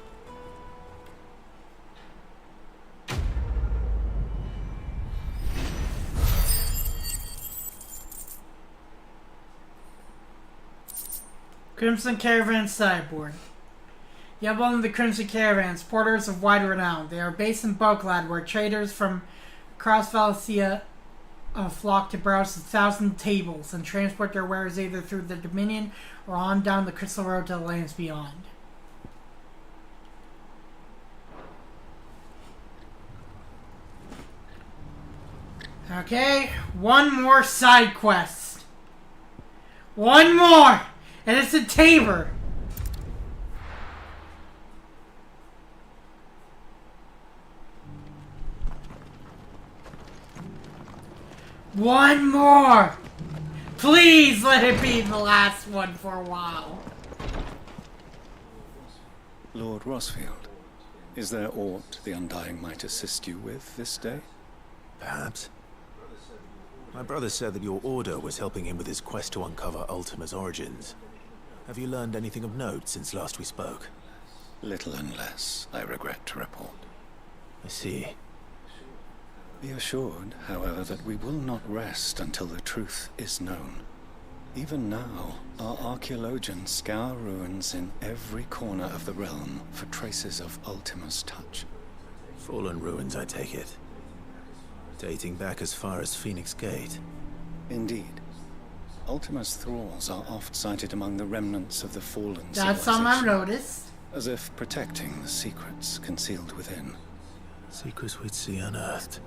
Speaker 1: Crimson Caravan sideboard. You have one of the Crimson Caravans, porters of wide renown. They are based in Boglad, where traders from across Valencia flock to browse 1,000 tables and transport their wares either through the Dominion or on down the Crystal Road to the lands beyond. Okay, one more side quest. One more! And it's a Tabor. One more! Please let it be the last one for a while.
Speaker 14: Lord Rosfield, is there aught the Undying might assist you with this day?
Speaker 4: Perhaps. My brother said that your order was helping him with his quest to uncover Ultima's origins. Have you learned anything of note since last we spoke?
Speaker 14: Little and less, I regret to report.
Speaker 4: I see.
Speaker 14: Be assured, however, that we will not rest until the truth is known. Even now, our archaeologians scour ruins in every corner of the realm for traces of Ultima's touch.
Speaker 4: Fallen ruins, I take it. Dating back as far as Phoenix Gate.
Speaker 14: Indeed. Ultima's thralls are oft sighted among the remnants of the fallen
Speaker 1: That's something I've noticed.
Speaker 14: as if protecting the secrets concealed within.
Speaker 4: Secrets we'd see unearthed.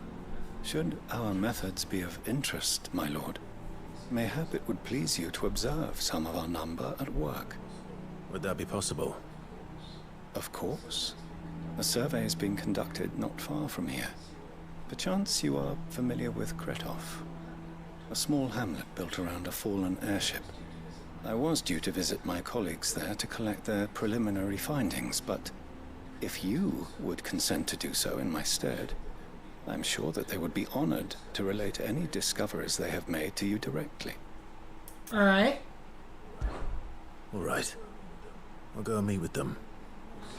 Speaker 14: Should our methods be of interest, my lord, mayhap it would please you to observe some of our number at work.
Speaker 4: Would that be possible?
Speaker 14: Of course. A survey is being conducted not far from here. Perchance you are familiar with Kretov, a small hamlet built around a fallen airship. I was due to visit my colleagues there to collect their preliminary findings, but if you would consent to do so in my stead, I'm sure that they would be honored to relate any discoveries they have made to you directly.
Speaker 1: All right.
Speaker 4: All right. I'll go and meet with them.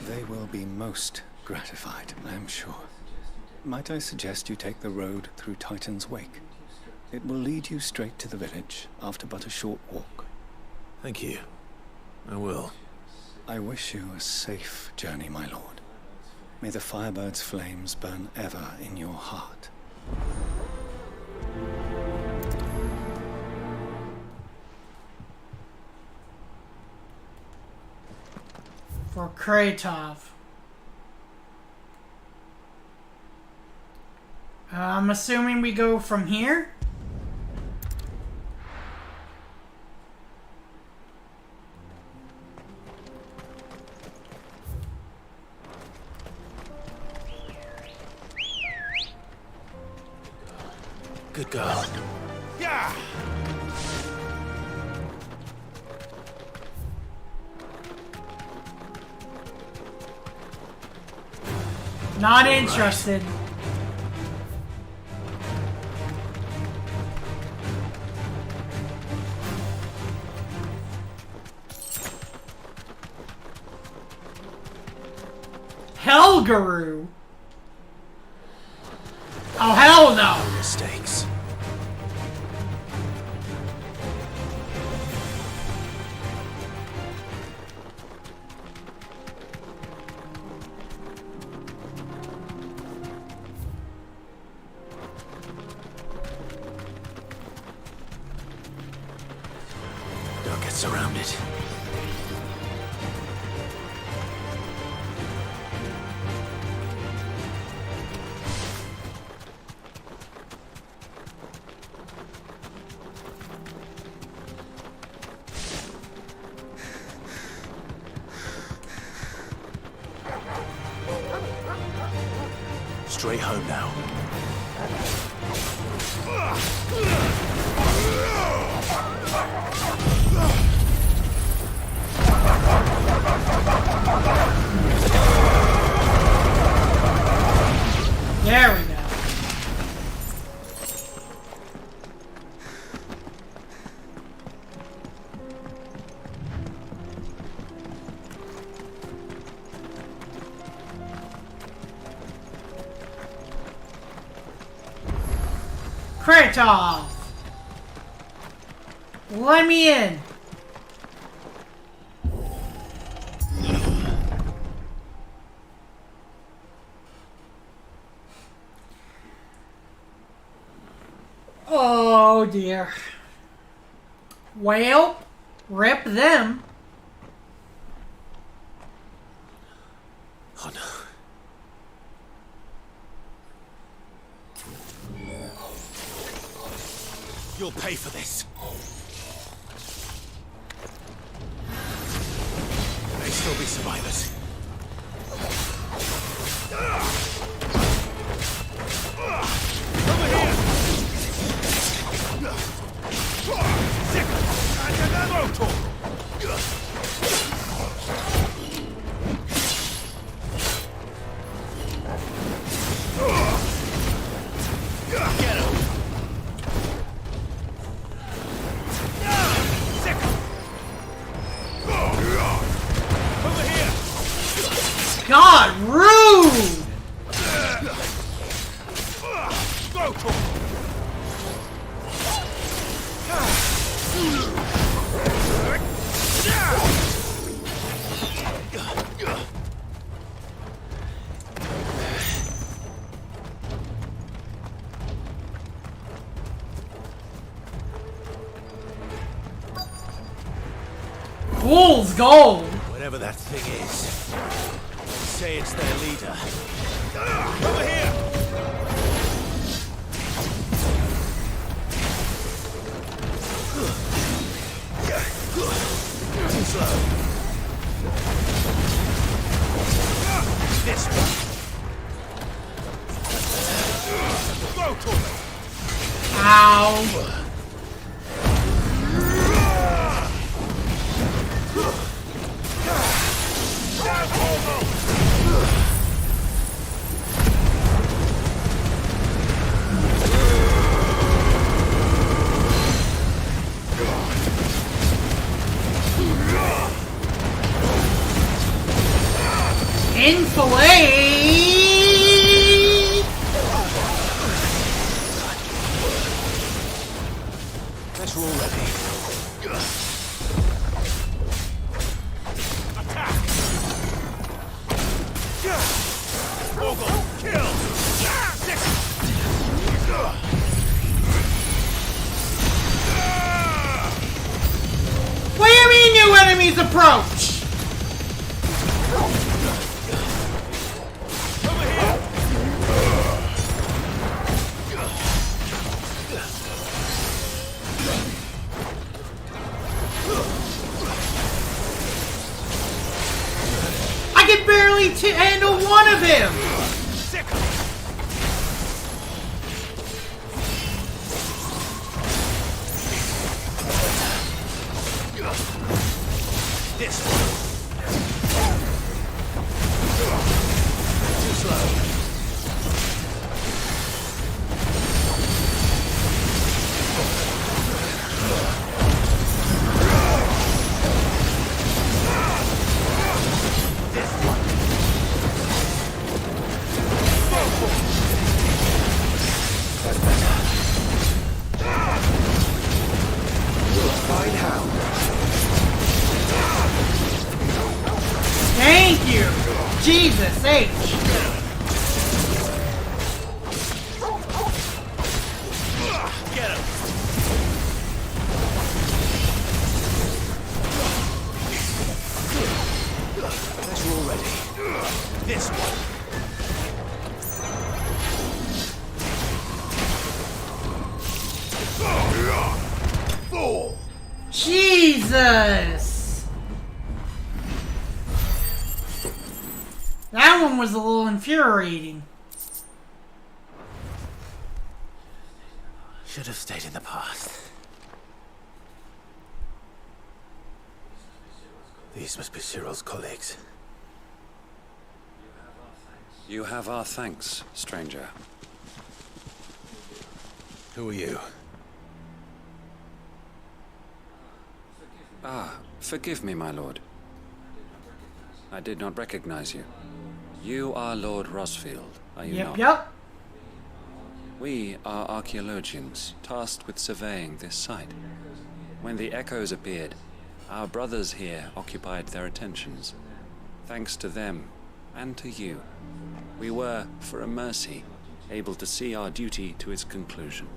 Speaker 14: They will be most gratified, I am sure. Might I suggest you take the road through Titan's Wake? It will lead you straight to the village after but a short walk.
Speaker 4: Thank you. I will.
Speaker 14: I wish you a safe journey, my lord. May the Firebird's flames burn ever in your heart.
Speaker 1: For Kretov. I'm assuming we go from here?
Speaker 4: Good girl.
Speaker 9: Yeah!
Speaker 1: Not interested. Helguru? Oh, hell no!
Speaker 4: Mistakes. Don't get surrounded. Straight home now.
Speaker 1: There we go. Kretov! Let me in! dear. Well, rip them.
Speaker 4: Oh no. You'll pay for this. There may still be survivors. Over here! And another talk! Get him! Over here!
Speaker 1: God, rude! Fool's gold!
Speaker 4: Whatever that thing is, say it's their leader. Over here! Too slow. This one. Go to it.
Speaker 1: Ow. Inflate!
Speaker 4: That's all ready. Attack! Ogle, kill!
Speaker 1: What do you mean new enemies approach? I can barely handle one of him!
Speaker 4: This one. Too slow.
Speaker 1: Thank you! Jesus H!
Speaker 4: Get him! That's all ready. This one. Fool!
Speaker 1: Jesus! That one was a little infuriating.
Speaker 4: Should have stayed in the past. These must be Cyril's colleagues.
Speaker 15: You have our thanks, stranger.
Speaker 4: Who are you?
Speaker 15: Ah, forgive me, my lord. I did not recognize you. You are Lord Rosfield, are you not?
Speaker 1: Yep.
Speaker 15: We are archaeologians, tasked with surveying this site. When the echoes appeared, our brothers here occupied their attentions. Thanks to them, and to you, we were, for a mercy, able to see our duty to its conclusion.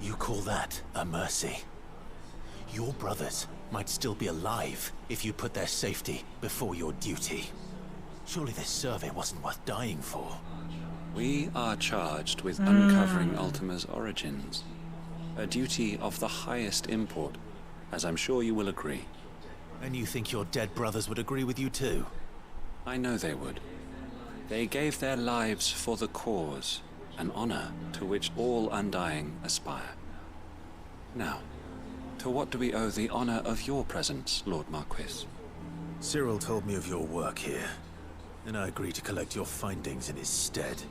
Speaker 4: You call that a mercy? Your brothers might still be alive if you put their safety before your duty. Surely this survey wasn't worth dying for.
Speaker 15: We are charged with uncovering Ultima's origins. A duty of the highest import, as I'm sure you will agree.
Speaker 4: And you think your dead brothers would agree with you too?
Speaker 15: I know they would. They gave their lives for the cause, an honor to which all Undying aspire. Now, to what do we owe the honor of your presence, Lord Marquis?
Speaker 4: Cyril told me of your work here, and I agreed to collect your findings in his stead.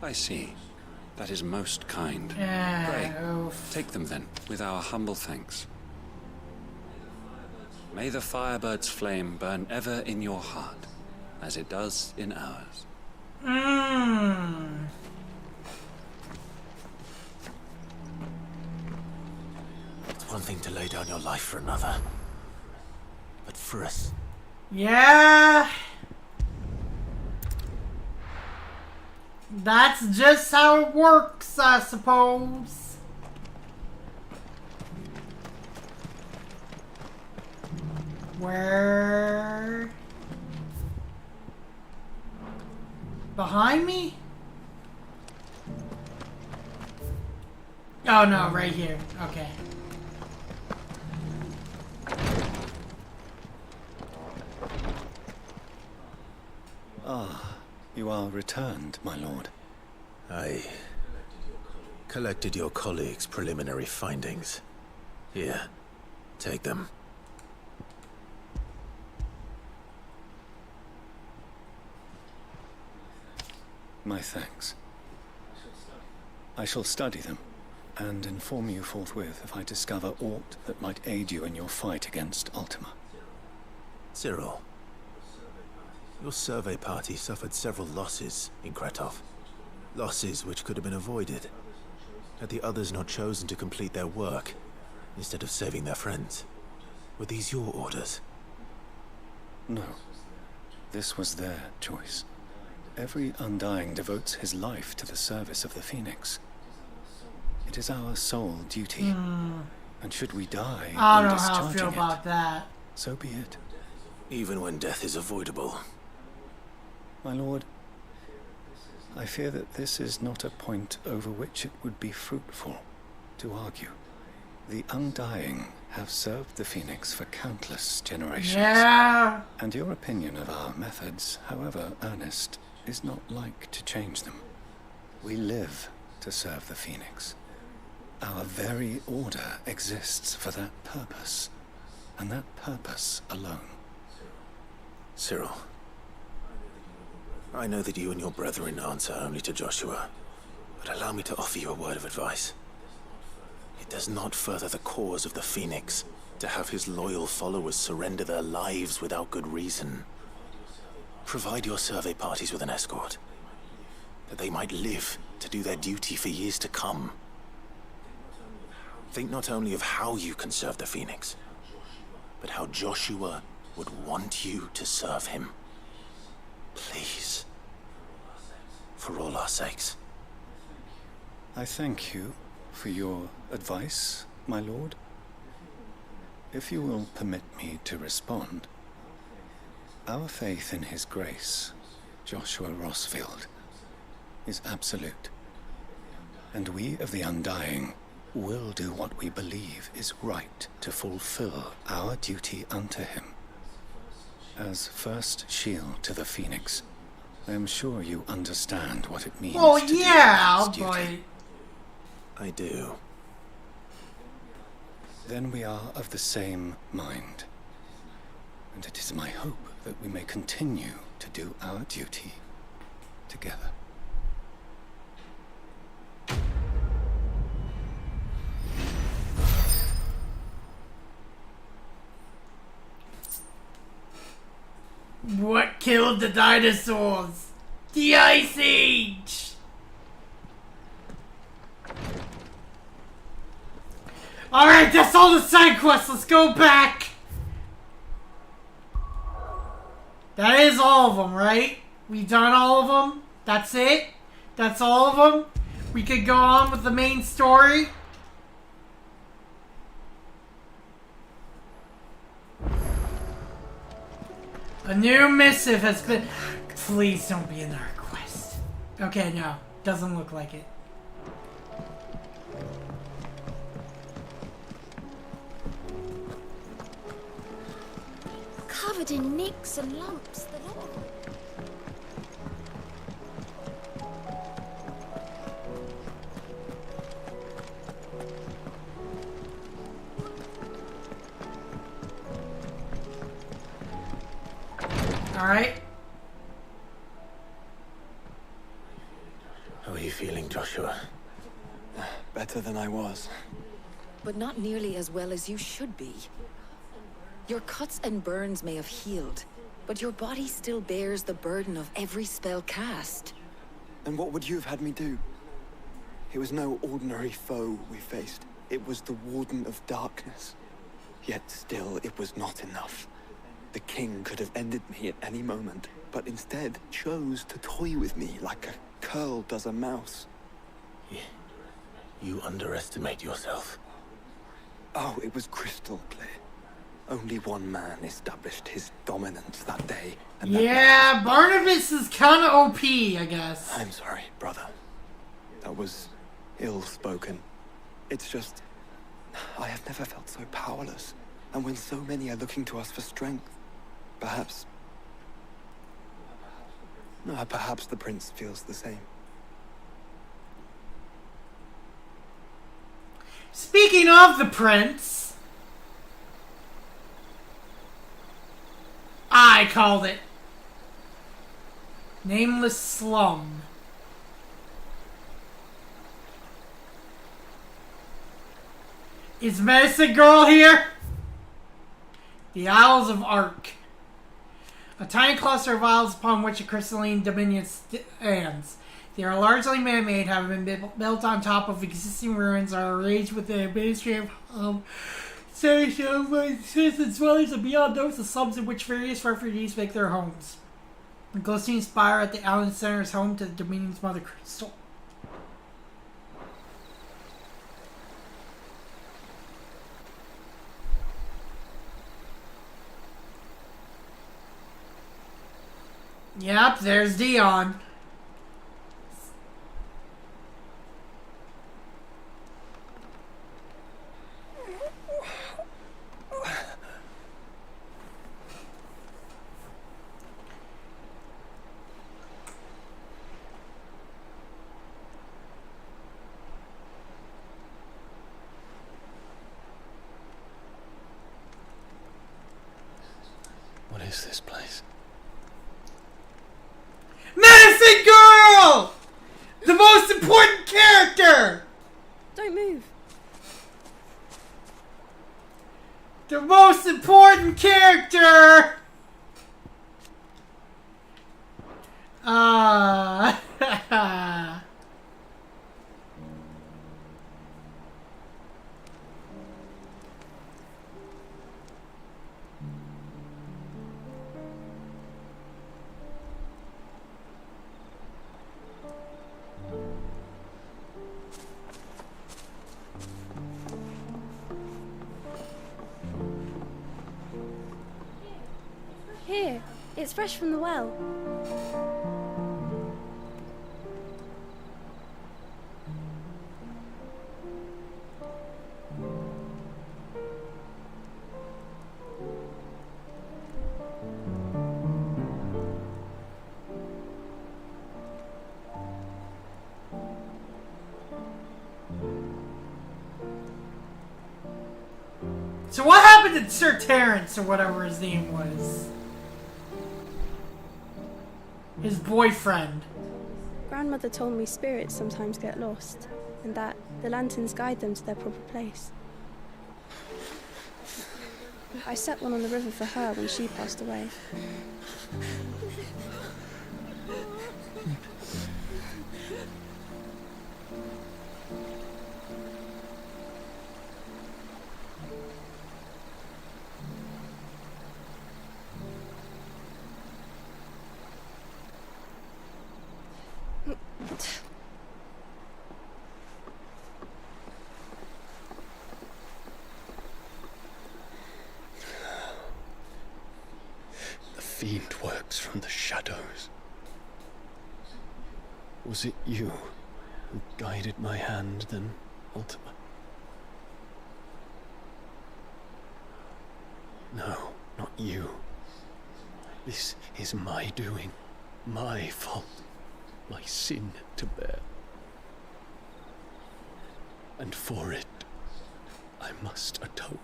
Speaker 15: I see. That is most kind.
Speaker 1: Yeah,
Speaker 15: Pray, take them then, with our humble thanks. May the Firebird's flame burn ever in your heart, as it does in ours.
Speaker 4: It's one thing to lay down your life for another, but for us...
Speaker 1: Yeah. That's just how it works, I suppose. Where? Behind me? Oh no, right here. Okay.
Speaker 14: Ah, you are returned, my lord.
Speaker 4: I collected your colleagues' preliminary findings. Here, take them.
Speaker 14: My thanks. I shall study them, and inform you forthwith if I discover aught that might aid you in your fight against Ultima.
Speaker 4: Cyril, your survey party suffered several losses in Kretov. Losses which could have been avoided, had the others not chosen to complete their work, instead of saving their friends. Were these your orders?
Speaker 14: No. This was their choice. Every Undying devotes his life to the service of the Phoenix. It is our sole duty. And should we die
Speaker 1: I
Speaker 14: in
Speaker 1: don't know how I
Speaker 14: discharging
Speaker 1: feel about that.
Speaker 14: so be it.
Speaker 4: Even when death is avoidable.
Speaker 14: My lord, I fear that this is not a point over which it would be fruitful to argue. The Undying have served the Phoenix for countless generations.
Speaker 1: Yeah.
Speaker 14: And your opinion of our methods, however earnest, is not like to change them. We live to serve the Phoenix. Our very order exists for that purpose, and that purpose alone.
Speaker 4: Cyril, I know that you and your brethren answer only to Joshua, but allow me to offer you a word of advice. It does not further the cause of the Phoenix to have his loyal followers surrender their lives without good reason. Provide your survey parties with an escort, that they might live to do their duty for years to come. Think not only of how you can serve the Phoenix, but how Joshua would want you to serve him. Please. For all our sakes.
Speaker 14: I thank you for your advice, my lord. If you will permit me to respond, our faith in his grace, Joshua Rossfield, is absolute. And we of the Undying will do what we believe is right to fulfill our duty unto him. As first shield to the Phoenix, I am sure you understand what it means
Speaker 1: Oh
Speaker 14: to
Speaker 1: yeah,
Speaker 14: do
Speaker 1: boy.
Speaker 14: duty.
Speaker 4: I do.
Speaker 14: Then we are of the same mind. And it is my hope that we may continue to do our duty together.
Speaker 1: What killed the dinosaurs? The Ice Age! Alright, that's all the side quests. Let's go back. That is all of them, right? We've done all of them. That's it? That's all of them? We could go on with the main story? A new missive has been... Please don't be another quest. Okay, no. Doesn't look like it.
Speaker 3: Covered in nicks and lumps, the lot of them.
Speaker 1: Alright.
Speaker 4: How are you feeling, Joshua?
Speaker 16: Better than I was.
Speaker 11: But not nearly as well as you should be. Your cuts and burns may have healed, but your body still bears the burden of every spell cast.
Speaker 16: And what would you have had me do? It was no ordinary foe we faced. It was the Warden of Darkness. Yet still, it was not enough. The king could have ended me at any moment, but instead chose to toy with me like a curl does a mouse.
Speaker 4: You underestimate yourself.
Speaker 16: Oh, it was crystal clear. Only one man established his dominance that day. And
Speaker 1: yeah, Barnabas is kind of OP, I guess.
Speaker 16: I'm sorry, brother. That was ill-spoken. It's just... I have never felt so powerless. And when so many are looking to us for strength, perhaps the prince feels the same.
Speaker 1: Speaking of the prince, I called it. Nameless Slum. Is Medicine Girl here? The Isles of Ark. A tiny cluster of isles upon which a crystalline dominion stands. They are largely man-made, having been built on top of existing ruins, are arranged with the administrative citizens, dwellings, and beyond those the slums in which various refugees make their homes. The glistening spire at the island center is home to the Dominion's Mother Crystal. Yep, there's Dion.
Speaker 14: What is this place?
Speaker 1: Medicine Girl! The most important character!
Speaker 17: Don't move.
Speaker 1: The most important character!
Speaker 17: Here, it's fresh from the well.
Speaker 1: So what happened to Sir Terrence, or whatever his name was? His boyfriend.
Speaker 17: Grandmother told me spirits sometimes get lost, and that the lanterns guide them to their proper place. I set one on the river for her when she passed away.
Speaker 14: fiend works from the shadows. Was it you who guided my hand then, Ultima? No, not you. This is my doing, my fault, my sin to bear. And for it, I must atone.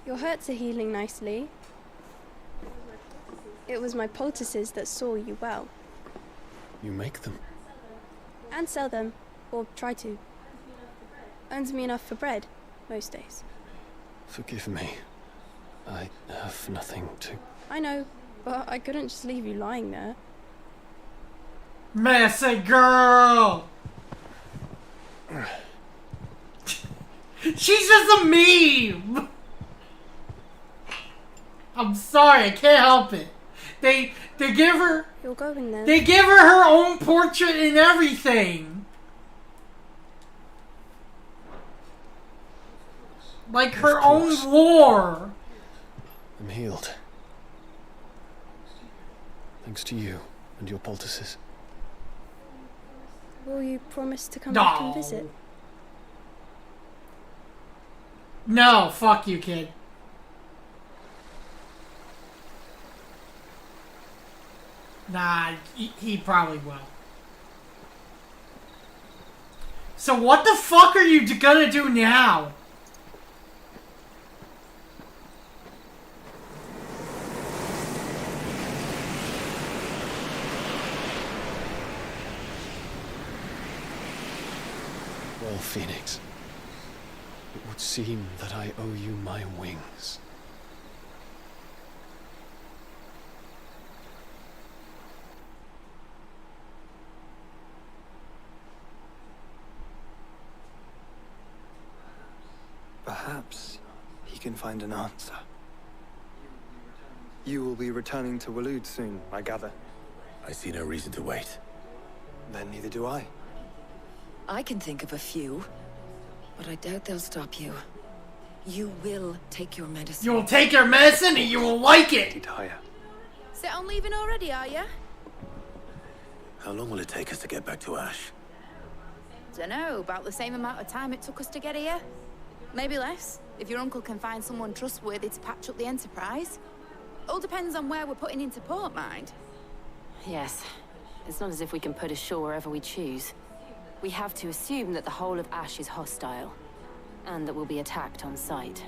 Speaker 17: Your hurts are healing nicely. It was my poultices that saw you well.
Speaker 14: You make them?
Speaker 17: And sell them, or try to. Earns me enough for bread, most days.
Speaker 14: Forgive me. I have nothing to...
Speaker 17: I know, but I couldn't just leave you lying there.
Speaker 1: Messy girl! She's just a meme! I'm sorry, I can't help it. They give her...
Speaker 17: You're going then.
Speaker 1: They give her own portrait and everything. Like her own lore.
Speaker 14: I'm healed. Thanks to you and your poultices.
Speaker 17: Will you promise to come back and visit?
Speaker 1: No, fuck you, kid. Nah, he probably will. So what the fuck are you gonna do now?
Speaker 14: Well, Phoenix, it would seem that I owe you my wings.
Speaker 16: Perhaps he can find an answer. You will be returning to Waloed soon, I gather.
Speaker 4: I see no reason to wait.
Speaker 16: Then neither do I.
Speaker 11: I can think of a few, but I doubt they'll stop you. You will take your medicine.
Speaker 1: You will take your medicine and you will like it!
Speaker 18: Set on leaving already, are ya?
Speaker 4: How long will it take us to get back to Ash?
Speaker 18: Dunno, about the same amount of time it took us to get here. Maybe less, if your uncle can find someone trustworthy to patch up the Enterprise. All depends on where we're putting into port, mind.
Speaker 19: Yes. It's not as if we can put ashore wherever we choose. We have to assume that the whole of Ash is hostile, and that we'll be attacked on sight.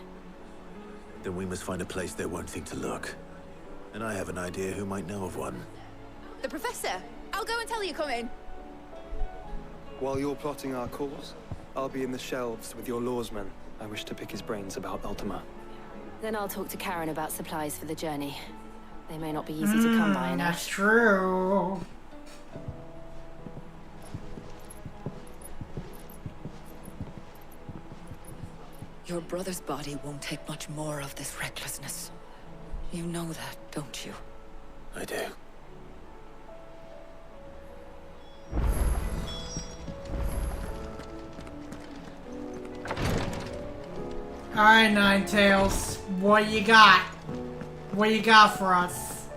Speaker 4: Then we must find a place they won't think to look. And I have an idea who might know of one.
Speaker 18: The Professor! I'll go and tell you coming.
Speaker 16: While you're plotting our course, I'll be in the shelves with your lawsman. I wish to pick his brains about Ultima.
Speaker 19: Then I'll talk to Karen about supplies for the journey. They may not be easy to come by in Ash.
Speaker 1: That's true.
Speaker 11: Your brother's body won't take much more of this recklessness. You know that, don't you?
Speaker 4: I do.
Speaker 1: Alright, Ninetales. What you got? What you got for us?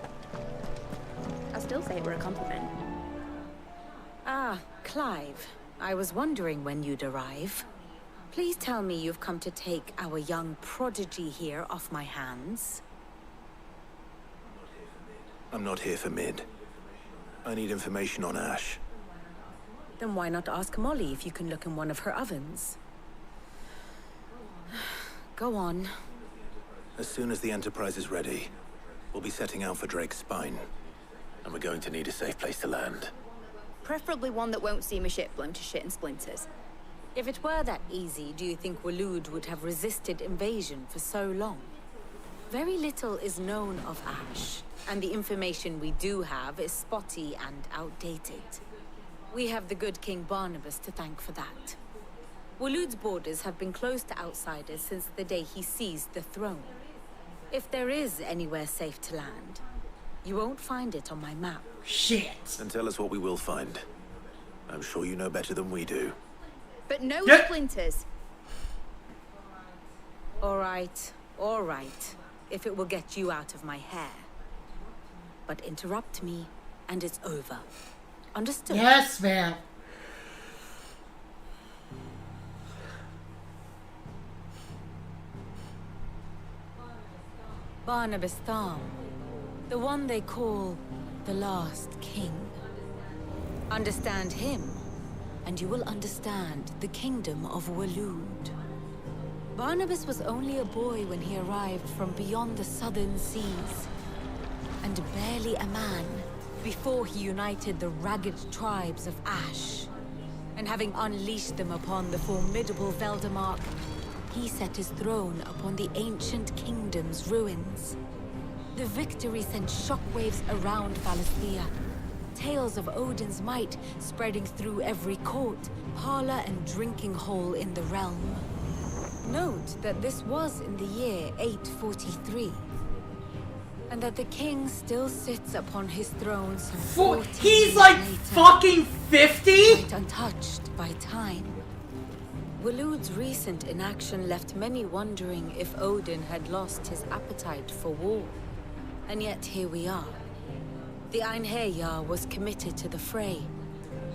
Speaker 17: I still say we're a compliment.
Speaker 20: Ah, Clive. I was wondering when you'd arrive. Please tell me you've come to take our young prodigy here off my hands.
Speaker 4: I'm not here for Mid. I need information on Ash.
Speaker 20: Then why not ask Molly if you can look in one of her ovens? Go on.
Speaker 4: As soon as the Enterprise is ready, we'll be setting out for Drake's Spine. And we're going to need a safe place to land.
Speaker 18: Preferably one that won't see my ship blown to shit and splinters.
Speaker 20: If it were that easy, do you think Waloed would have resisted invasion for so long? Very little is known of Ash, and the information we do have is spotty and outdated. We have the good King Barnabas to thank for that. Waloed's borders have been closed to outsiders since the day he seized the throne. If there is anywhere safe to land, you won't find it on my map.
Speaker 1: Shit.
Speaker 4: And tell us what we will find. I'm sure you know better than we do.
Speaker 18: But no splinters.
Speaker 20: All right. If it will get you out of my hair. but interrupt me, and it's over. Understood?
Speaker 1: Yes, ma'am.
Speaker 20: Barnabas Tham, the one they call the last king. Understand him, and you will understand the kingdom of Waloed. Barnabas was only a boy when he arrived from beyond the southern seas, and barely a man before he united the ragged tribes of Ash. And having unleashed them upon the formidable Veldemark, he set his throne upon the ancient kingdom's ruins. The victory sent shockwaves around Valisthea, tales of Odin's might spreading through every court, parlor, and drinking hole in the realm. Note that this was in the year 843, and that the king still sits upon his throne some 14
Speaker 1: He's like
Speaker 20: years later,
Speaker 1: fucking 50?
Speaker 20: quite untouched by time. Waloed's recent inaction left many wondering if Odin had lost his appetite for war. And yet here we are. The Einherjar was committed to the fray,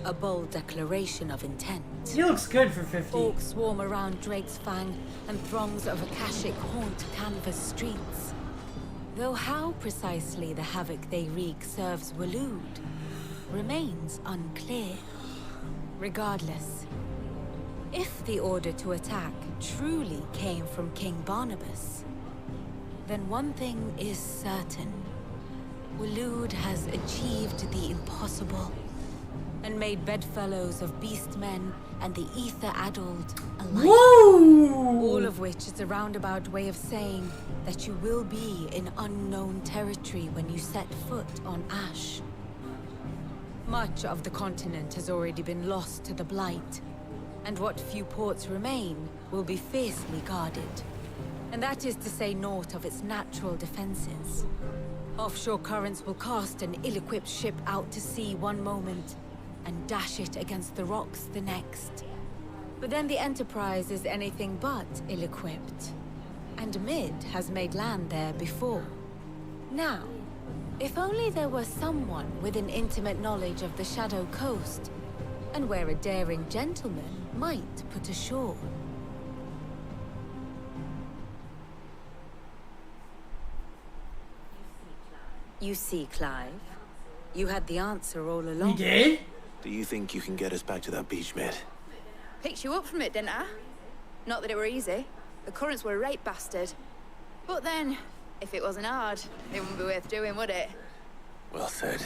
Speaker 20: a bold declaration of intent.
Speaker 1: He looks good for 50.
Speaker 20: Orcs swarm around Drake's Fang, and throngs of Akashic haunt Canvas streets. Though how precisely the havoc they wreak serves Waloed remains unclear. Regardless, if the order to attack truly came from King Barnabas, then one thing is certain. Waloed has achieved the impossible, and made bedfellows of beastmen and the ether-addled alike.
Speaker 1: Woo!
Speaker 20: All of which is a roundabout way of saying that you will be in unknown territory when you set foot on Ash. Much of the continent has already been lost to the Blight, and what few ports remain will be fiercely guarded. And that is to say naught of its natural defenses. Offshore currents will cast an ill-equipped ship out to sea one moment, and dash it against the rocks the next. But then the Enterprise is anything but ill-equipped. And Mid has made land there before. Now, if only there were someone with an intimate knowledge of the Shadow Coast, and where a daring gentleman might put ashore. You see, Clive, you had the answer all along.
Speaker 1: You did?
Speaker 4: Do you think you can get us back to that beach, Mid?
Speaker 18: Picked you up from it, didn't I? Not that it were easy. The currents were a right bastard. But then, if it wasn't hard, it wouldn't be worth doing, would it?
Speaker 4: Well said.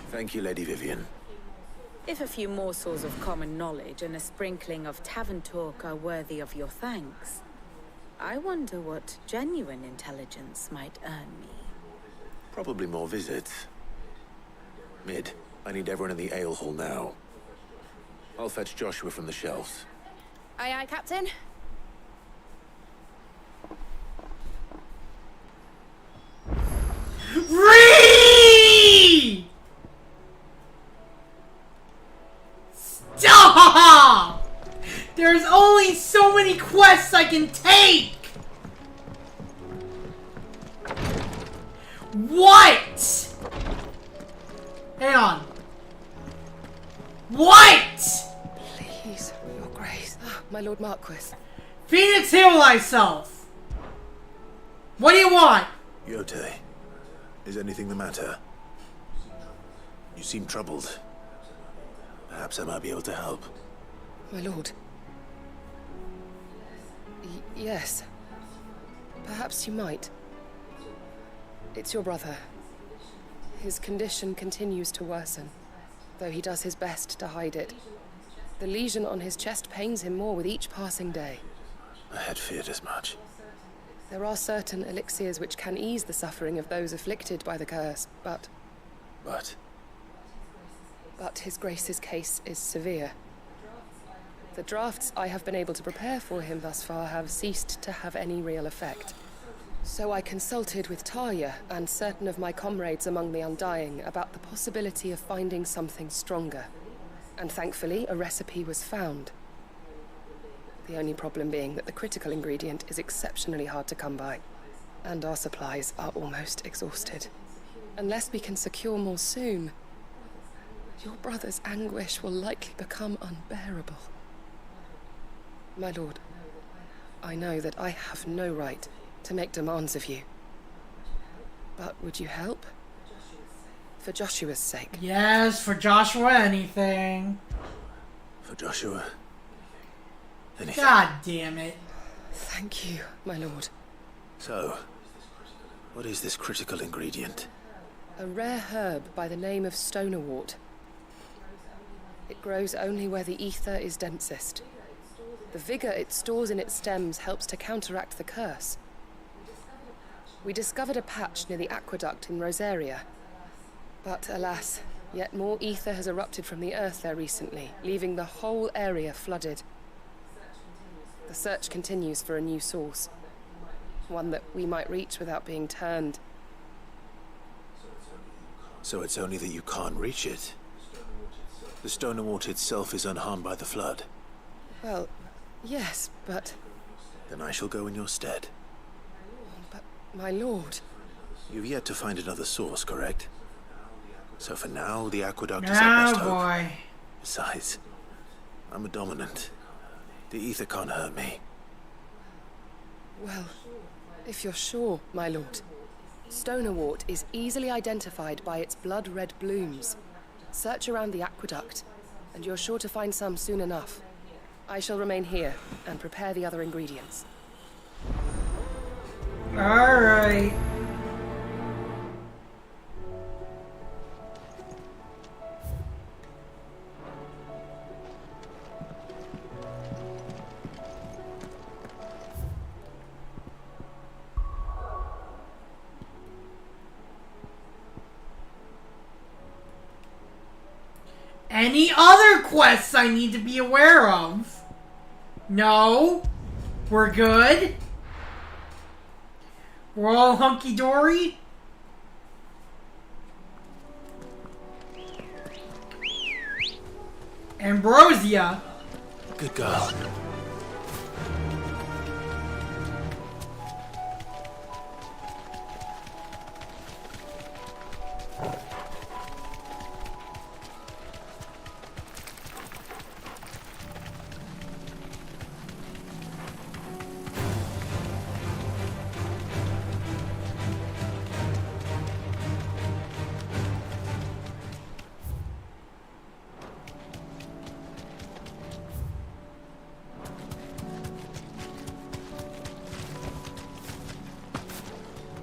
Speaker 4: Thank you, Lady Vivian.
Speaker 20: If a few morsels of common knowledge and a sprinkling of tavern talk are worthy of your thanks, I wonder what genuine intelligence might earn me.
Speaker 4: Probably more visits. Mid, I need everyone in the ale hall now. I'll fetch Joshua from the shelves.
Speaker 18: Aye, aye, Captain.
Speaker 1: Read! Stop! There's only so many quests I can take! What? Hang on. What?
Speaker 21: Please, Your Grace. My Lord Marquis.
Speaker 1: Phoenix, heal thyself! What do you want?
Speaker 4: Yote, is anything the matter? You seem troubled. Perhaps I might be able to help.
Speaker 21: My lord. Yes. Perhaps you might. It's your brother. His condition continues to worsen, though he does his best to hide it. The lesion on his chest pains him more with each passing day.
Speaker 4: I had feared as much.
Speaker 21: There are certain elixirs which can ease the suffering of those afflicted by the curse, but His Grace's case is severe. The drafts I have been able to prepare for him thus far have ceased to have any real effect. So I consulted with Tarja and certain of my comrades among the Undying about the possibility of finding something stronger. And thankfully, a recipe was found. The only problem being that the critical ingredient is exceptionally hard to come by, and our supplies are almost exhausted. Unless we can secure more soon, your brother's anguish will likely become unbearable. My lord, I know that I have no right to make demands of you. But would you help? For Joshua's sake.
Speaker 1: Yes, for Joshua, anything.
Speaker 4: For Joshua, anything.
Speaker 1: God damn it.
Speaker 21: Thank you, my lord.
Speaker 4: So, what is this critical ingredient?
Speaker 21: A rare herb by the name of stonerwort. It grows only where the ether is densest. The vigor it stores in its stems helps to counteract the curse. We discovered a patch near the aqueduct in Rosaria. But alas, yet more ether has erupted from the earth there recently, leaving the whole area flooded. The search continues for a new source. One that we might reach without being turned.
Speaker 4: So it's only that you can't reach it. The stonerwort itself is unharmed by the flood.
Speaker 21: Well, yes, but...
Speaker 4: Then I shall go in your stead.
Speaker 21: But, my lord...
Speaker 4: You've yet to find another source, correct? So for now, the aqueduct is our best hope.
Speaker 1: Boy.
Speaker 4: Besides, I'm a dominant. The ether can't hurt me.
Speaker 21: Well, if you're sure, my lord. Stonerwort is easily identified by its blood-red blooms. Search around the aqueduct, and you're sure to find some soon enough. I shall remain here and prepare the other ingredients.
Speaker 1: Alright. Any other quests I need to be aware of? No? We're good? We're all hunky-dory? Ambrosia?
Speaker 4: Good girl.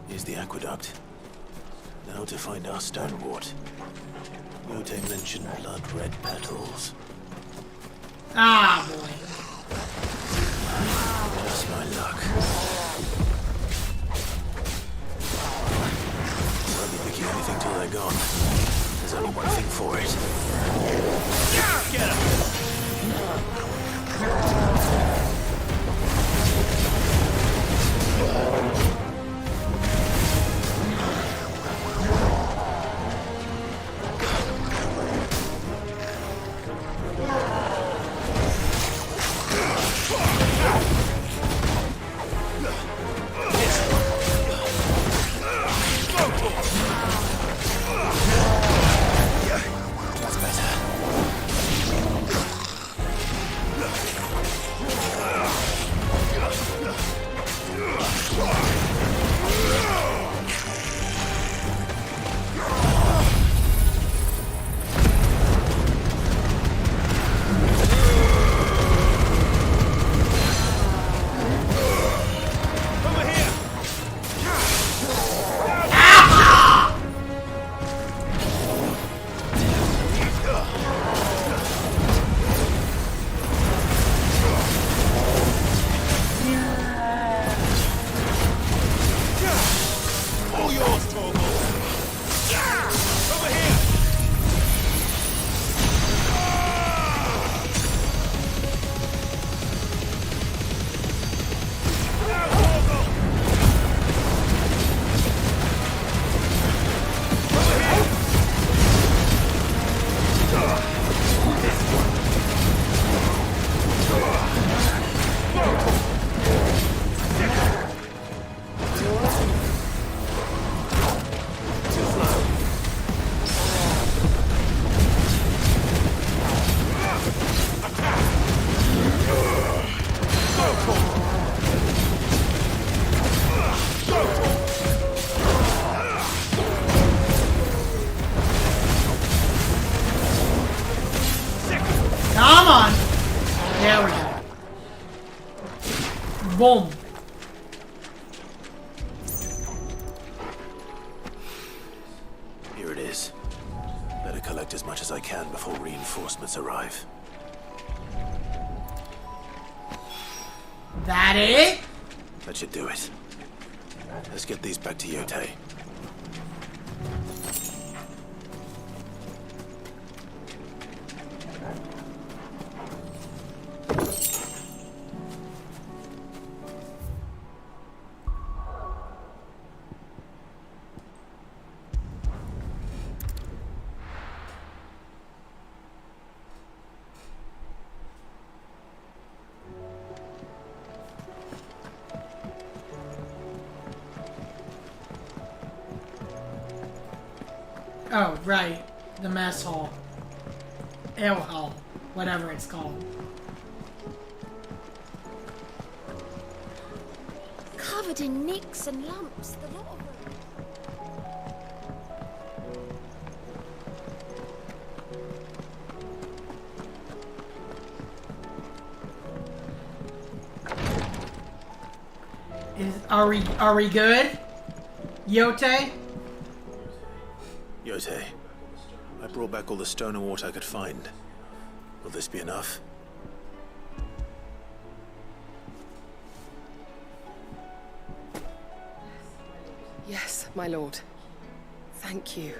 Speaker 4: Here's the aqueduct. Now to find our stonewort. Yote mentioned blood-red petals.
Speaker 1: Ah, boy.
Speaker 4: Just my luck. Won't be picking anything till they're gone. There's only one thing for it. Get That's better.
Speaker 1: Boom.
Speaker 4: Here it is. Better collect as much as I can before reinforcements arrive.
Speaker 1: That it?
Speaker 4: That should do it. Let's get these back to Yote.
Speaker 1: Oh, right. The mess hall. Ale hall. Whatever it's called.
Speaker 3: Covered in nicks and lumps, the lot of them.
Speaker 1: Are we good? Yote?
Speaker 4: Yote, I brought back all the stone and water I could find. Will this be enough?
Speaker 21: Yes, my lord. Thank you.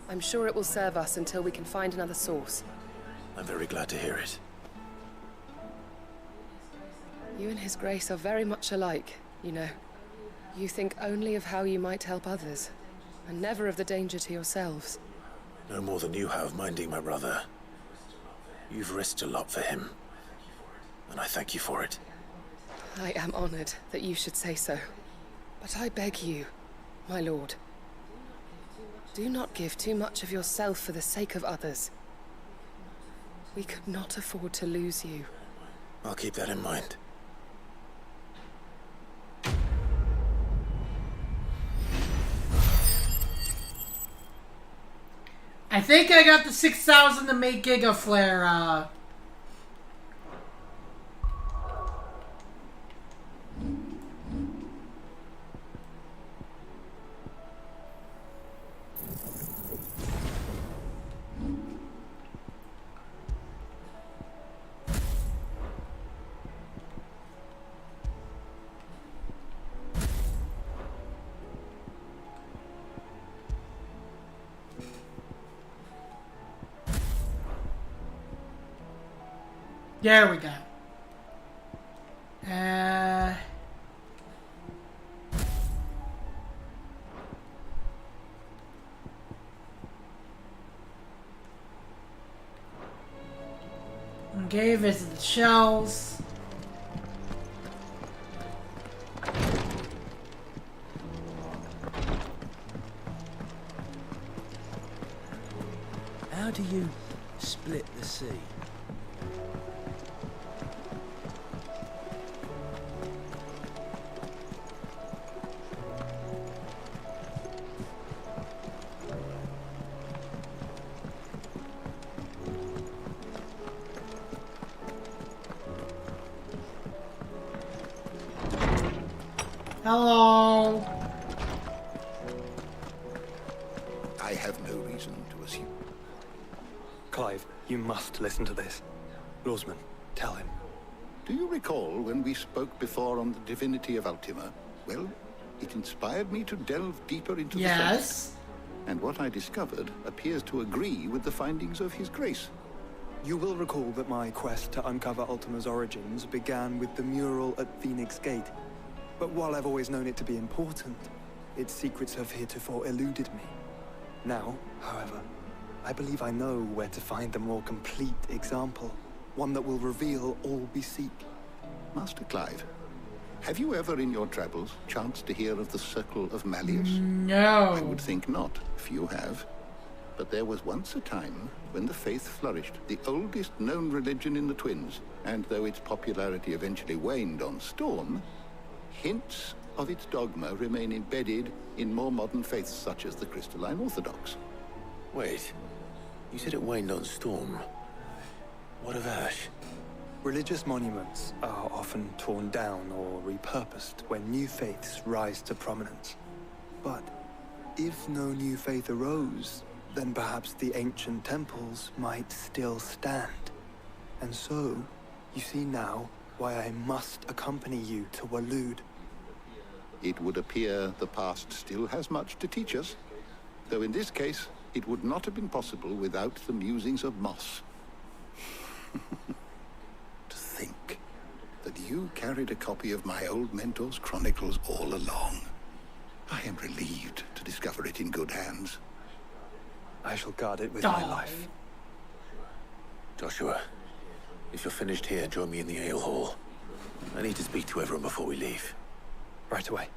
Speaker 21: I'm sure it will serve us until we can find another source.
Speaker 4: I'm very glad to hear it.
Speaker 21: You and His Grace are very much alike, you know. You think only of how you might help others, and never of the danger to yourselves.
Speaker 4: No more than you have minding my brother. You've risked a lot for him, and I thank you for it.
Speaker 21: I am honored that you should say so. But I beg you, my lord, do not give too much of yourself for the sake of others. We could not afford to lose you.
Speaker 4: I'll keep that in mind.
Speaker 1: I think I got the 6,000 to make Giga Flare, There we go. Okay, visit the shells.
Speaker 2: How do you split the sea?
Speaker 1: Hello.
Speaker 6: I have no reason to assume.
Speaker 16: Clive, you must listen to this. Lawsman, tell him.
Speaker 6: Do you recall when we spoke before on the divinity of Ultima? Well, it inspired me to delve deeper into the subject. And what I discovered appears to agree with the findings of His Grace.
Speaker 16: You will recall that my quest to uncover Ultima's origins began with the mural at Phoenix Gate. But while I've always known it to be important, its secrets have heretofore eluded me. Now, however, I believe I know where to find the more complete example. One that will reveal all we seek.
Speaker 6: Master Clive, have you ever in your travels chanced to hear of the Circle of Malleus?
Speaker 1: No.
Speaker 6: I would think not, if you have. But there was once a time when the faith flourished, the oldest known religion in the Twins, and though its popularity eventually waned on Storm, hints of its dogma remain embedded in more modern faiths such as the Crystalline Orthodox.
Speaker 4: Wait, you said it waned on Storm. What of Ash?
Speaker 16: Religious monuments are often torn down or repurposed when new faiths rise to prominence. But if no new faith arose, then perhaps the ancient temples might still stand. And so, you see now why I must accompany you to Waloed.
Speaker 6: It would appear the past still has much to teach us, though in this case, it would not have been possible without the musings of Moss. To think that you carried a copy of my old mentor's chronicles all along. I am relieved to discover it in good hands.
Speaker 16: I shall guard it with my life.
Speaker 4: Joshua, if you're finished here, join me in the ale hall. I need to speak to everyone before we leave.
Speaker 16: Right away.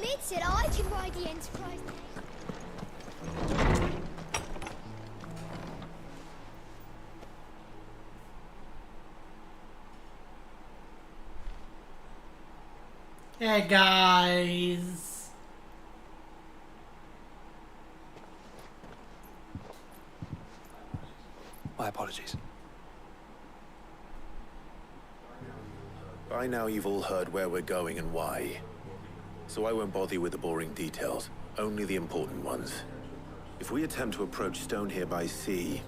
Speaker 3: Mid said I could ride the Enterprise.
Speaker 1: Hey guys.
Speaker 16: My apologies.
Speaker 4: By now you've all heard where we're going and why. So I won't bother you with the boring details, only the important ones. If we attempt to approach Stone here by sea,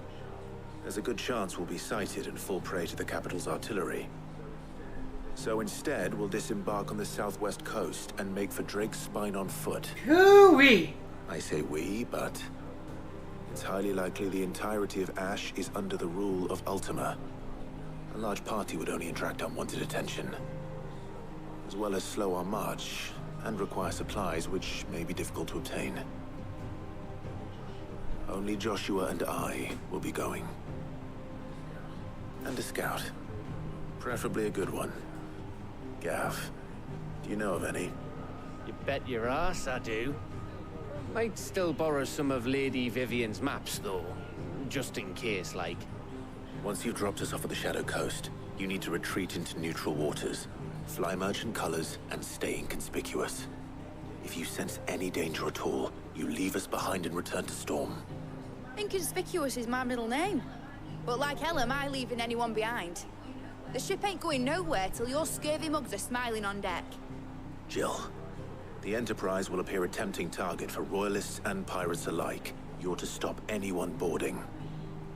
Speaker 4: there's a good chance we'll be sighted and fall prey to the capital's artillery. So instead, we'll disembark on the southwest coast and make for Drake's Spine on foot.
Speaker 1: Hoo-wee!
Speaker 4: I say we, but it's highly likely the entirety of Ash is under the rule of Ultima. A large party would only attract unwanted attention, as well as slow our march and require supplies which may be difficult to obtain. Only Joshua and I will be going. And a scout. Preferably a good one. Gav, do you know of any?
Speaker 8: You bet your ass I do. Might still borrow some of Lady Vivian's maps, though. Just in case, like.
Speaker 4: Once you've dropped us off at the Shadow Coast, you need to retreat into neutral waters, fly merchant colors, and stay inconspicuous. If you sense any danger at all, you leave us behind and return to Storm.
Speaker 18: Inconspicuous is my middle name. But like hell am I leaving anyone behind. The ship ain't going nowhere till your scurvy mugs are smiling on deck.
Speaker 4: Jill, the Enterprise will appear a tempting target for royalists and pirates alike. You're to stop anyone boarding.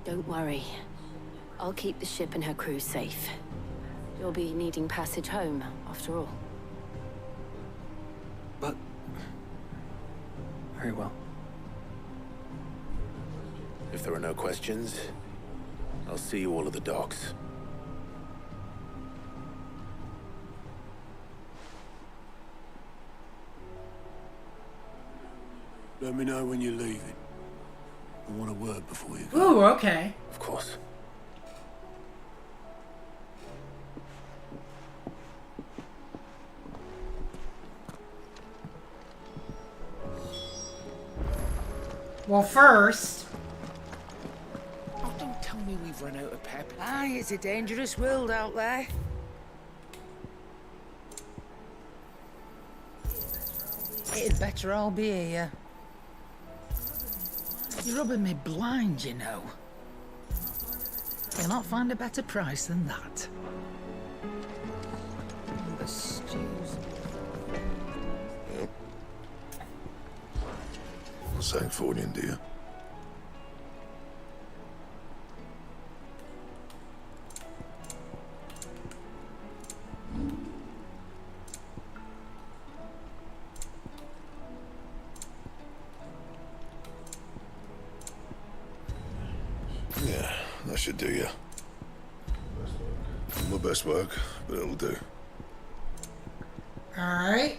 Speaker 19: Don't worry. I'll keep the ship and her crew safe. You'll be needing passage home, after all.
Speaker 16: But... very well.
Speaker 4: If there are no questions, I'll see you all at the docks.
Speaker 9: Let me know when you're leaving. I want a word before you go.
Speaker 1: Ooh, okay.
Speaker 4: Of course.
Speaker 1: Well, first...
Speaker 2: Oh, don't tell me we've run out of pep.
Speaker 22: Aye, it's a dangerous world out there. It'd better all be here. You're rubbing me blind, you know. You'll not find a better price than that. The stews.
Speaker 9: Sancfordian, do you? Yeah, that should do you. My best work, but it'll do.
Speaker 1: Alright.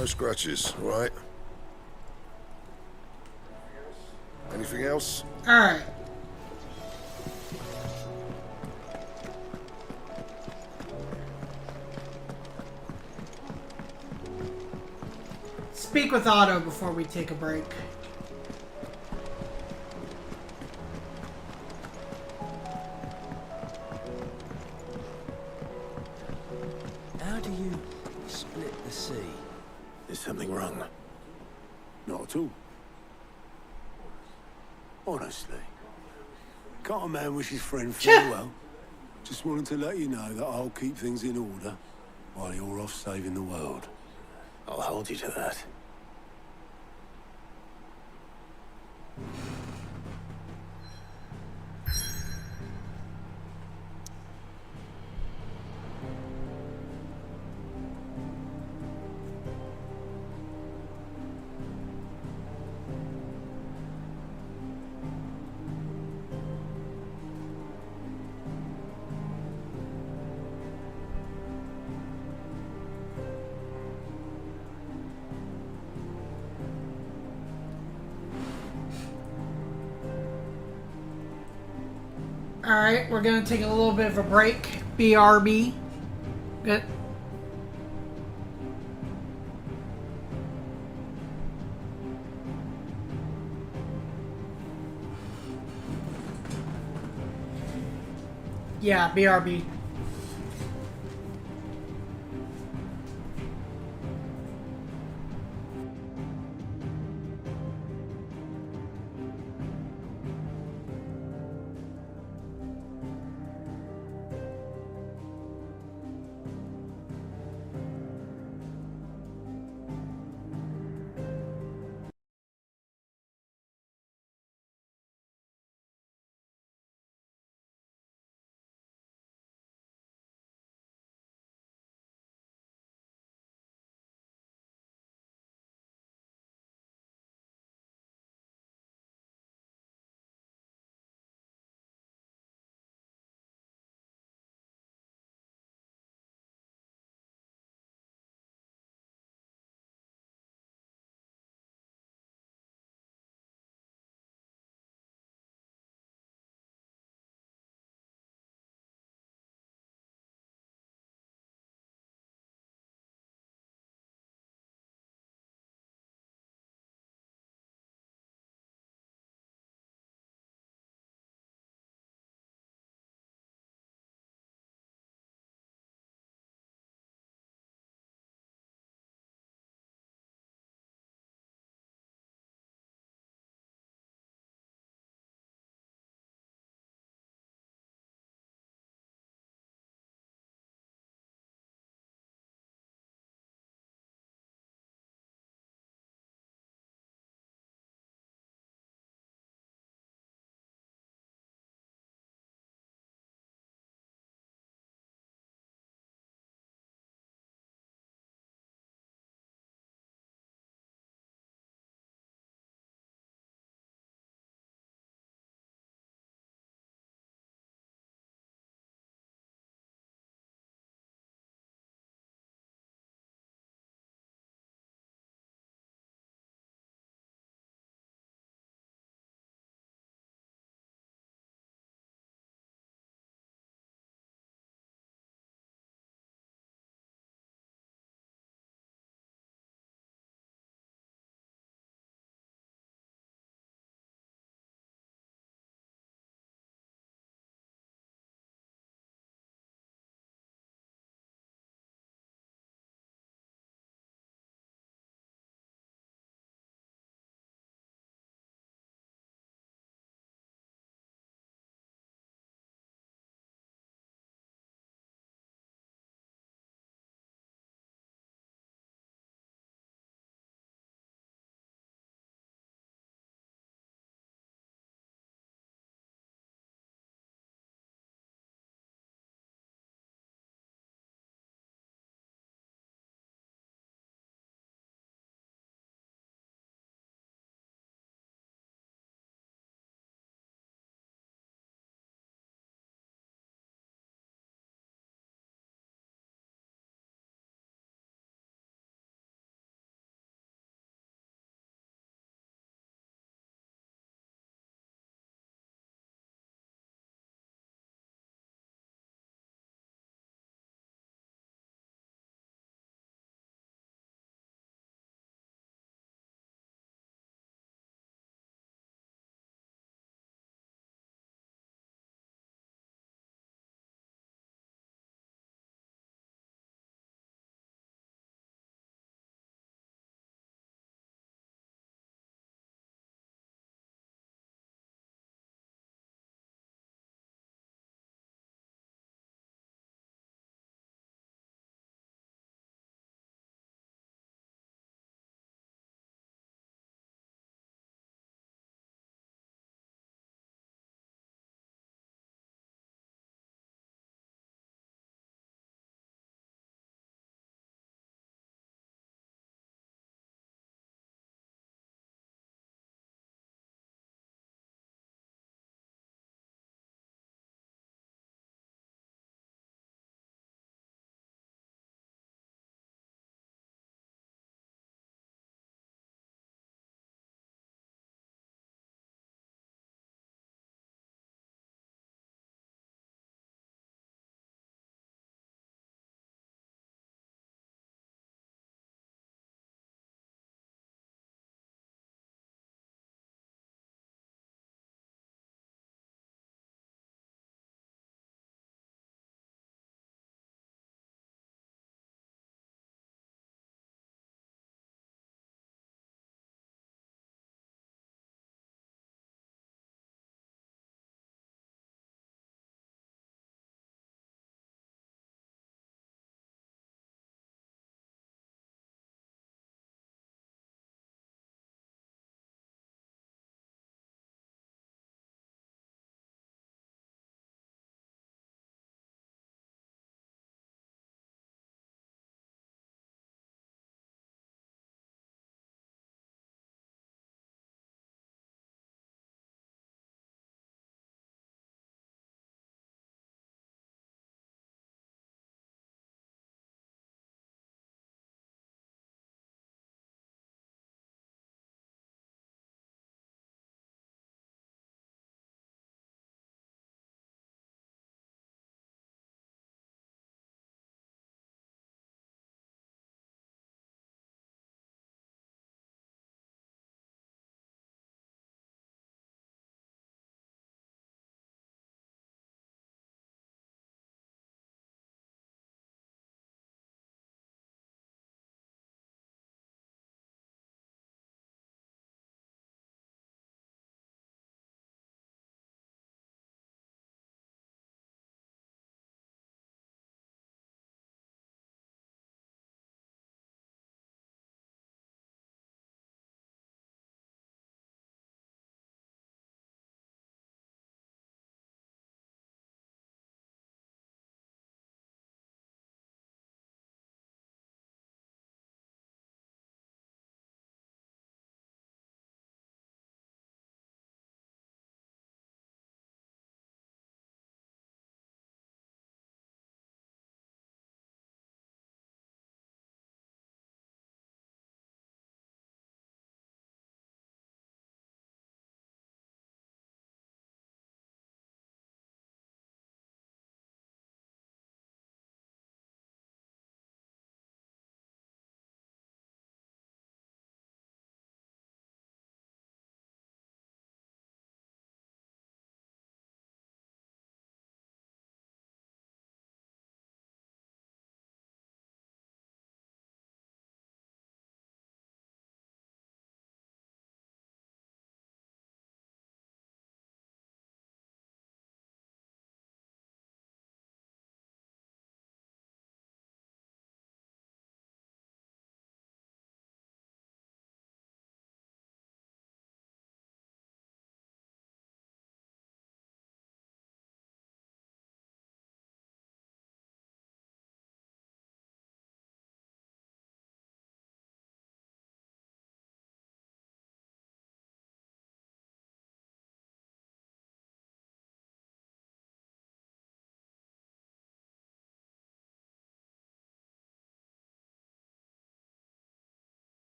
Speaker 5: No scratches, all right? Anything else?
Speaker 1: Alright. Speak with Otto before we take a break.
Speaker 10: How do you split the sea?
Speaker 4: Is something wrong?
Speaker 23: Not at all. Honestly. Can't a man wish his friend farewell? Just wanted to let you know that I'll keep things in order while you're off saving the world.
Speaker 4: I'll hold you to that.
Speaker 1: Alright, we're gonna take a little bit of a break. BRB. Good. Yeah, BRB.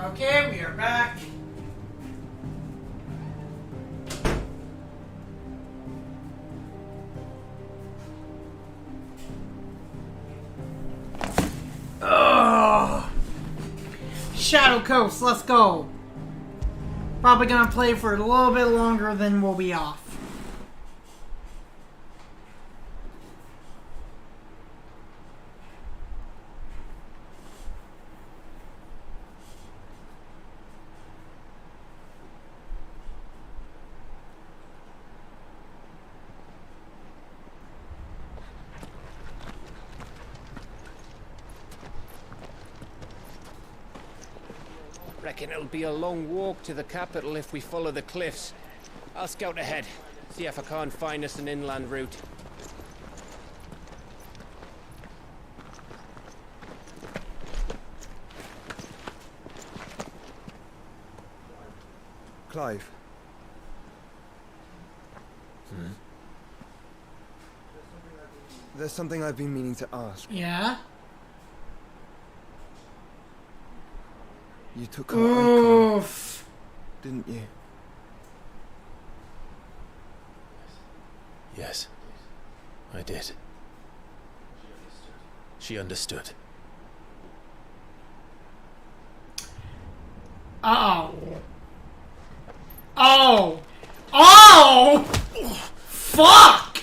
Speaker 1: Okay, we are back. Ugh. Shadow Coast, let's go. Probably gonna play for a little bit longer than we'll be off.
Speaker 8: Reckon it'll be a long walk to the capital if we follow the cliffs. I'll scout ahead, see if I can't find us an inland route.
Speaker 7: Clive. There's something I've been meaning to ask.
Speaker 1: Yeah?
Speaker 7: You took her icon, didn't you?
Speaker 4: Yes, I did. She understood.
Speaker 1: Uh-oh. Oh! Oh! Fuck!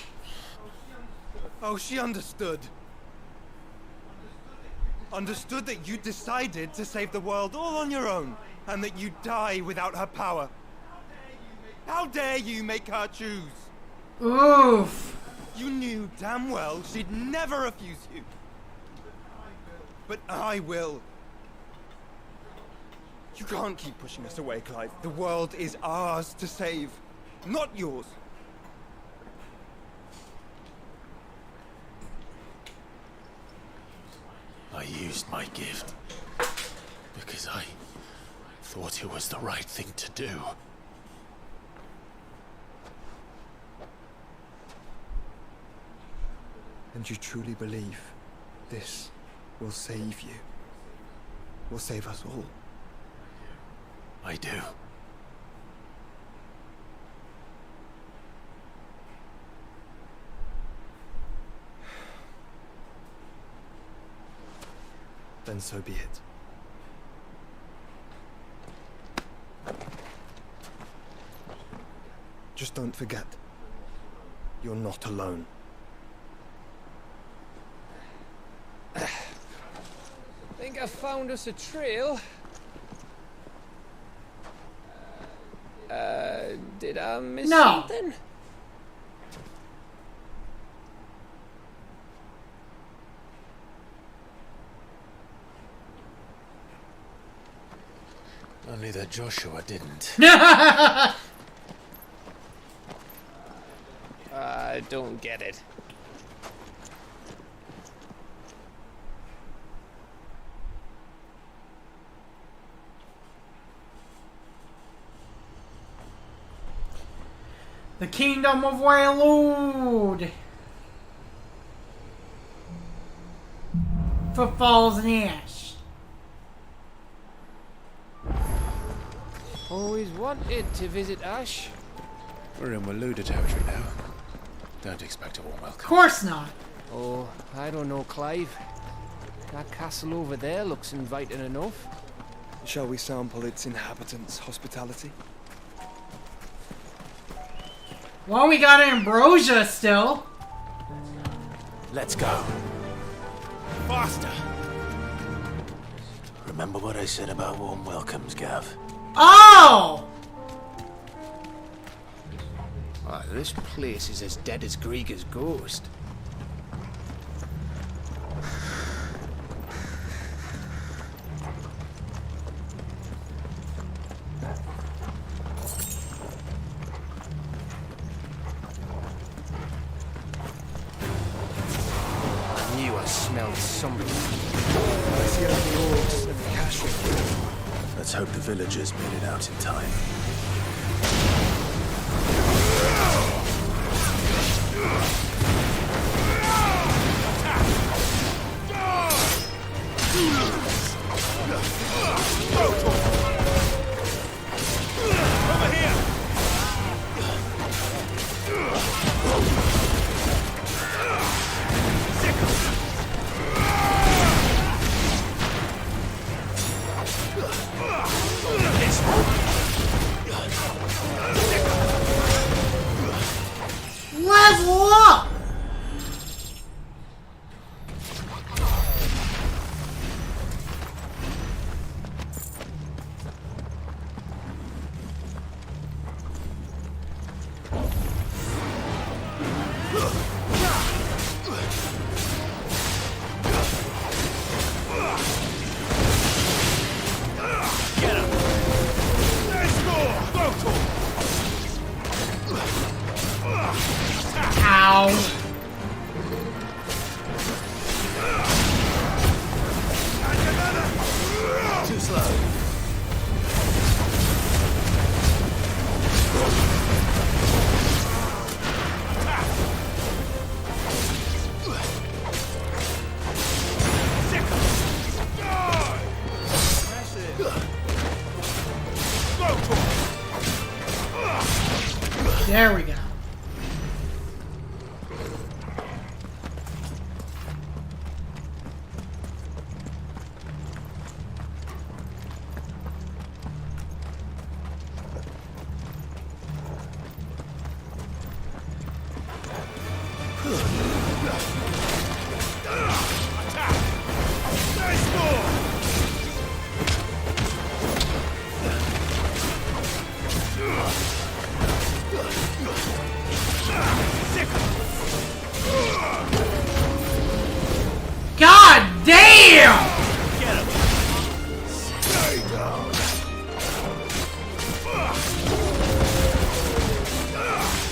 Speaker 7: Oh, she understood. Understood that you decided to save the world all on your own, and that you'd die without her power. How dare you make her choose?
Speaker 1: Oof.
Speaker 7: You knew damn well she'd never refuse you. But I will. You can't keep pushing us away, Clive. The world is ours to save, not yours.
Speaker 4: I used my gift because I thought it was the right thing to do.
Speaker 7: And you truly believe this will save you? Will save us all?
Speaker 4: I do.
Speaker 7: Then so be it. Just don't forget, you're not alone.
Speaker 8: Think I found us a trail. Did I miss something?
Speaker 4: Only that Joshua didn't.
Speaker 8: I don't get it.
Speaker 1: The Kingdom of Waylood. Footfalls in Ash.
Speaker 8: Always wanted to visit Ash.
Speaker 4: We're in Waluda territory now. Don't expect a warm welcome.
Speaker 1: Of course not.
Speaker 8: Oh, I don't know, Clive. That castle over there looks inviting enough.
Speaker 7: Shall we sample its inhabitants' hospitality?
Speaker 1: Well, we got Ambrosia still.
Speaker 4: Let's go. Faster! Remember what I said about warm welcomes, Gav?
Speaker 1: Oh!
Speaker 8: This place is as dead as Grieger's ghost. I knew I smelled something.
Speaker 7: I see only orcs and cash.
Speaker 4: Let's hope the villagers made it out in time.
Speaker 9: Get him! Let's go! Go to him!
Speaker 1: Ow!
Speaker 9: Too slow.
Speaker 1: There we go. God damn!
Speaker 9: Get him! Stay down!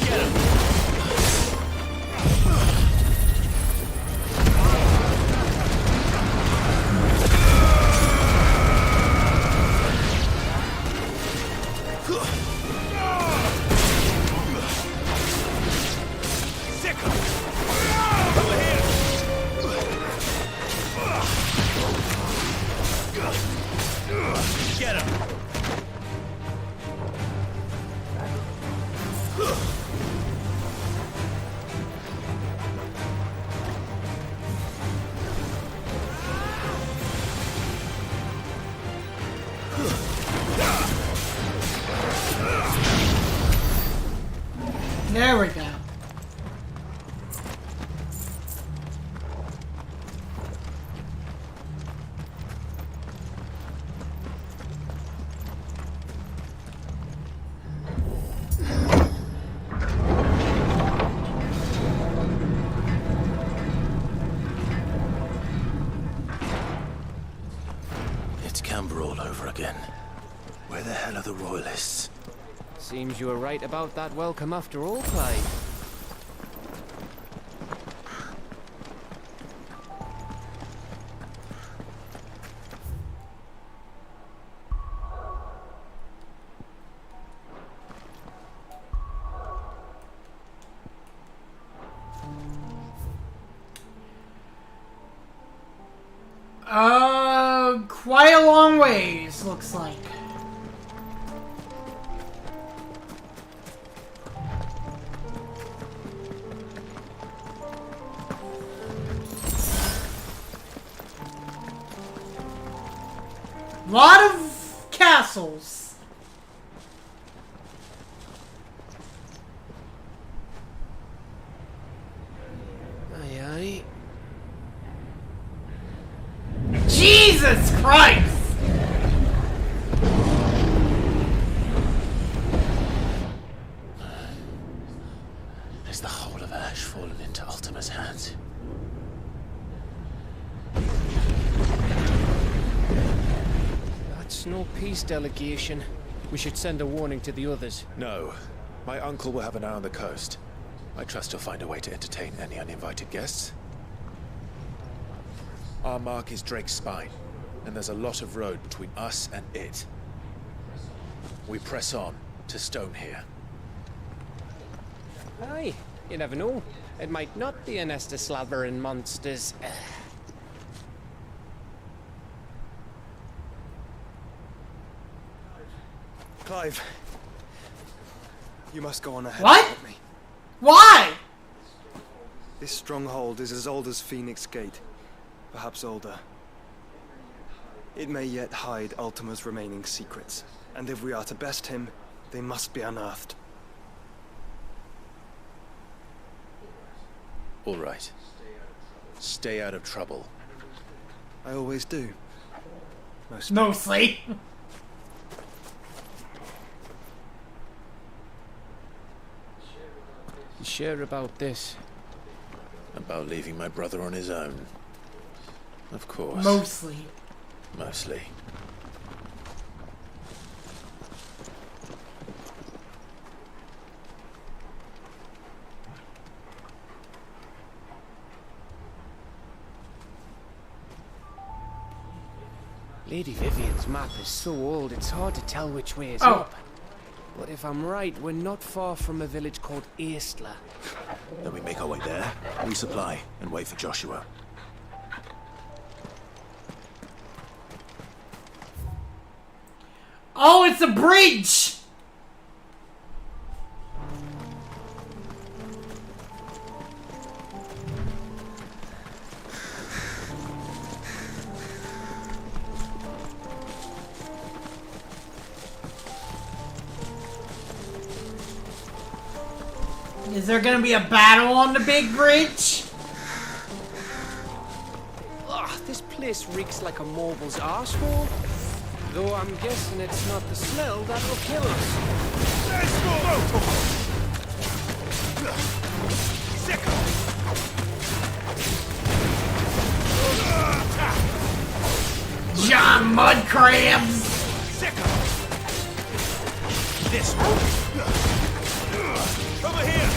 Speaker 9: Get him! Sick him! Over here! Get him!
Speaker 1: There we go.
Speaker 4: It's Canberra all over again. Where the hell are the royalists?
Speaker 8: Seems you were right about that welcome after all, Clive.
Speaker 1: Quite a long ways, looks like. Lot of castles.
Speaker 8: Aye, aye.
Speaker 1: Jesus Christ!
Speaker 4: Is the whole of Ash fallen into Ultima's hands?
Speaker 8: That's no peace delegation. We should send a warning to the others.
Speaker 4: No. My uncle will have an eye on the coast. I trust he'll find a way to entertain any uninvited guests. Our mark is Drake's Spine, and there's a lot of road between us and it. We press on to Stone here.
Speaker 8: Aye, you never know. It might not be a nest of slabbering monsters.
Speaker 16: Clive, you must go on ahead
Speaker 1: What?
Speaker 16: and help me.
Speaker 1: Why?
Speaker 16: This stronghold is as old as Phoenix Gate, perhaps older. It may yet hide Ultima's remaining secrets, and if we are to best him, they must be unearthed.
Speaker 4: All right. Stay out of trouble.
Speaker 16: I always do.
Speaker 1: Mostly.
Speaker 8: You sure about this?
Speaker 4: About leaving my brother on his own. Of course.
Speaker 1: Mostly.
Speaker 4: Mostly.
Speaker 8: Lady Vivian's map is so old, it's hard to tell which way is
Speaker 1: Oh.
Speaker 8: up. But if I'm right, we're not far from a village called Eastla.
Speaker 4: Then we make our way there, resupply, and wait for Joshua.
Speaker 1: Oh, it's a bridge! Is there gonna be a battle on the big bridge?
Speaker 8: Ugh, this place reeks like a moble's arsehole. Though I'm guessing it's not the smell that will kill us. Let's go!
Speaker 1: John Mudcrabs!
Speaker 9: This one. Over here.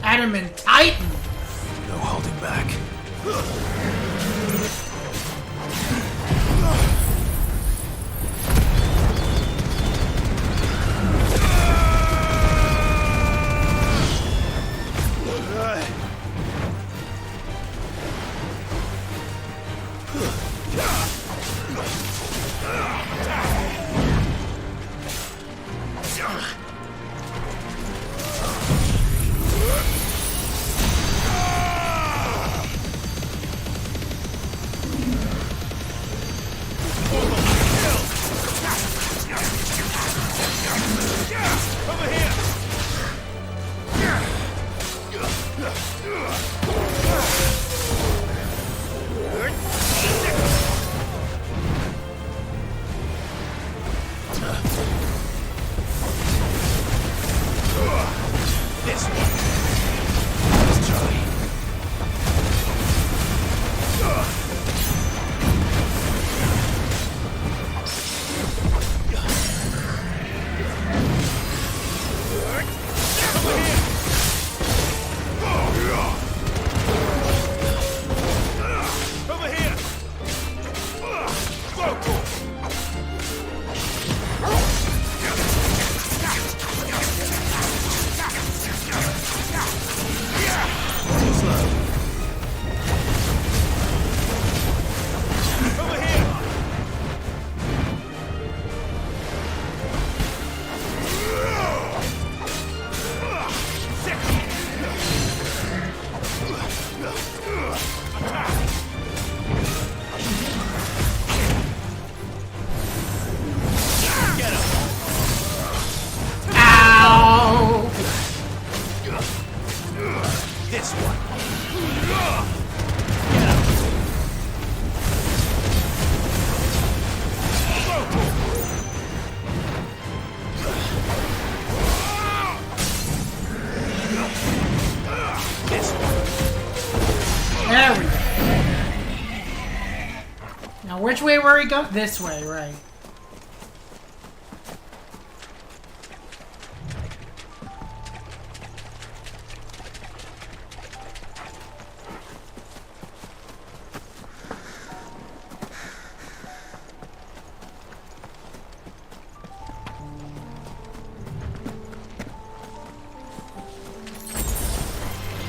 Speaker 1: Adamant Titan!
Speaker 4: No holding back.
Speaker 1: There we go. Now, which way were we going? This way, right.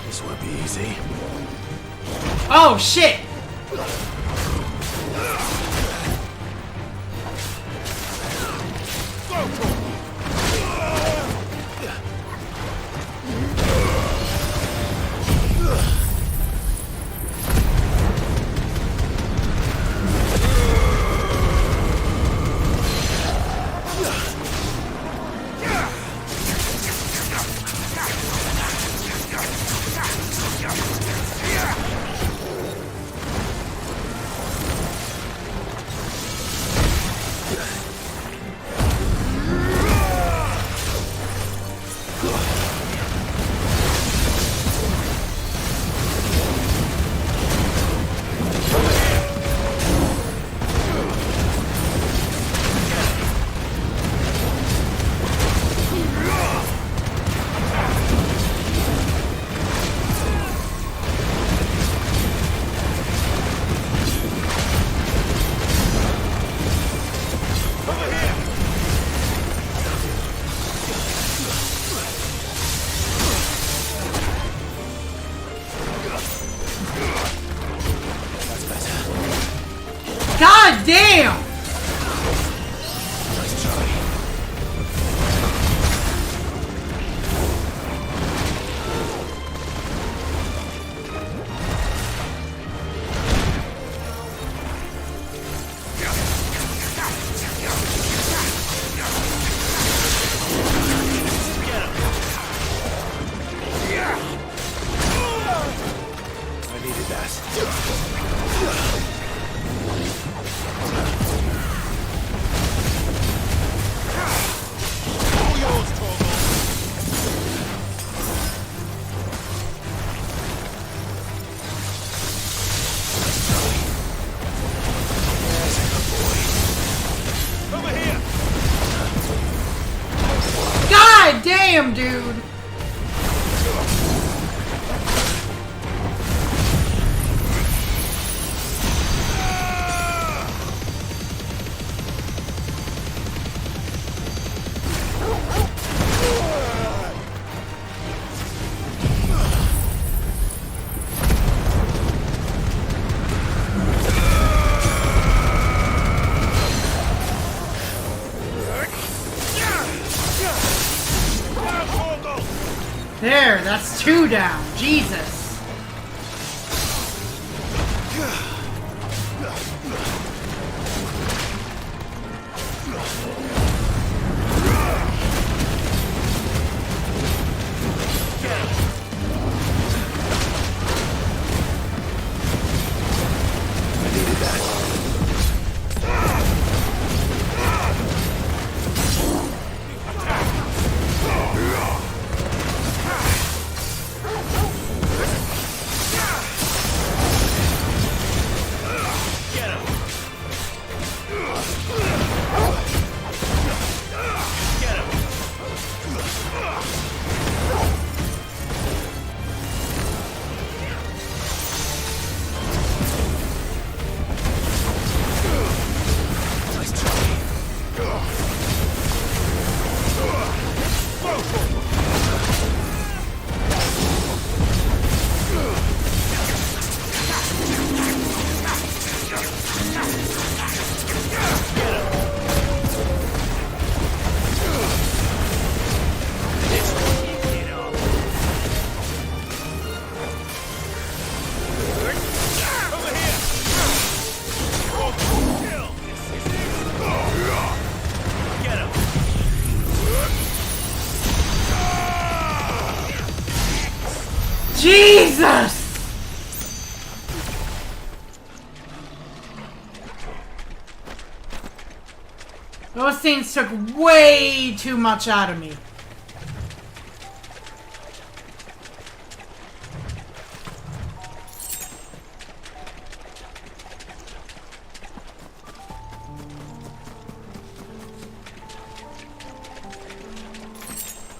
Speaker 4: This won't be easy.
Speaker 1: Oh, shit!
Speaker 9: Yeah!
Speaker 1: dude. There, that's 2 down. Jesus. Jesus! Those things took way too much out of me.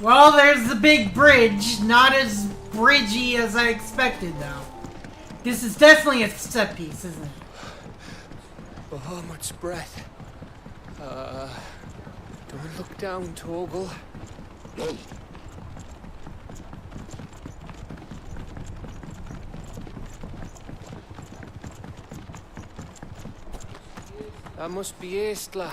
Speaker 1: Well, there's the big bridge. Not as bridgy as I expected, though. This is definitely a set piece, isn't it?
Speaker 8: Oh, how much breath. Don't look down, Torgal. That must be Estla.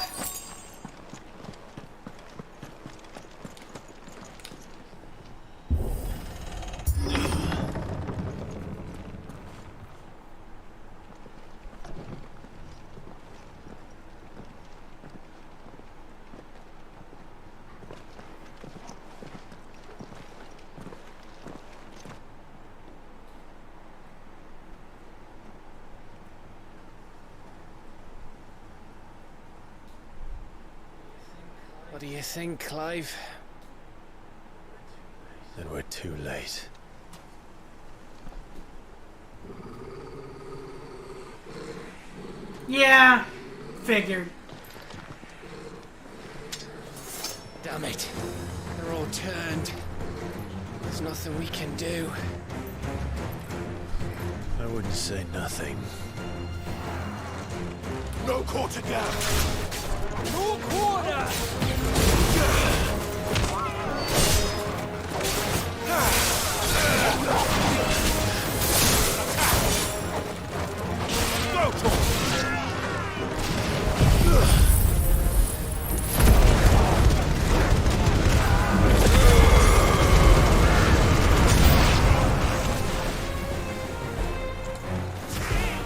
Speaker 8: What do you think, Clive?
Speaker 4: Then we're too late.
Speaker 1: Yeah, figured.
Speaker 8: Damn it. They're all turned. There's nothing we can do.
Speaker 4: I wouldn't say nothing.
Speaker 9: No quarter down!
Speaker 10: No quarter!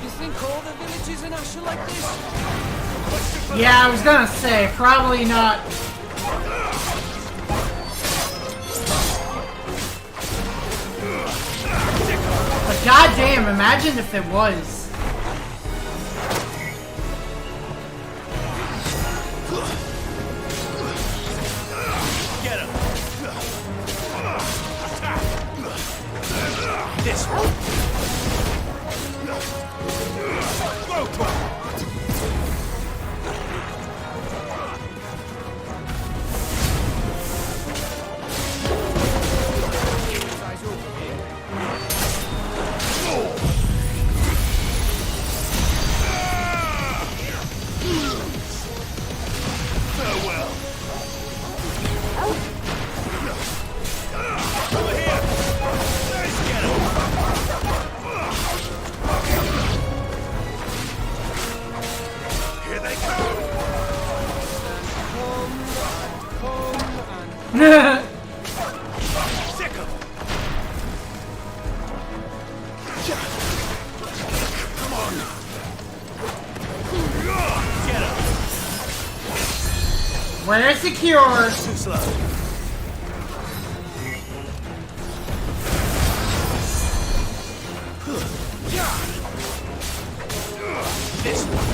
Speaker 10: You think all the villages in Ash are like this?
Speaker 1: Yeah, I was gonna say, probably not. But goddamn, imagine if it was.
Speaker 9: Get him! This one! Come on.
Speaker 7: Get up.
Speaker 1: Where's the cure?
Speaker 4: Too slow.
Speaker 9: This one.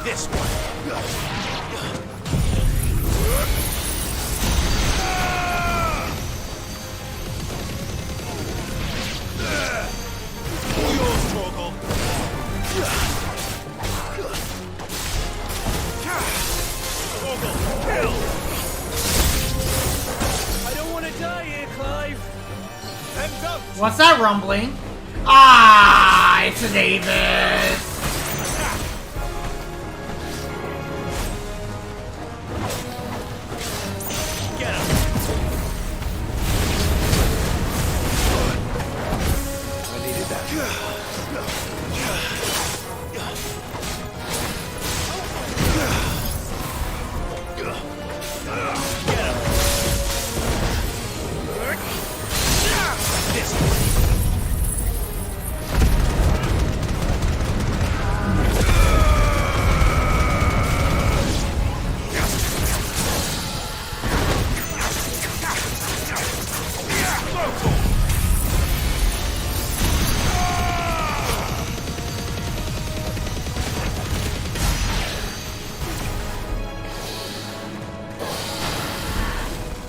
Speaker 7: This one.
Speaker 9: All yours, Torgal.
Speaker 7: Torgal, kill! I don't want to die here, Clive. And don't.
Speaker 1: What's that rumbling? Ah, it's an Avis.
Speaker 7: Get him.
Speaker 4: I needed that.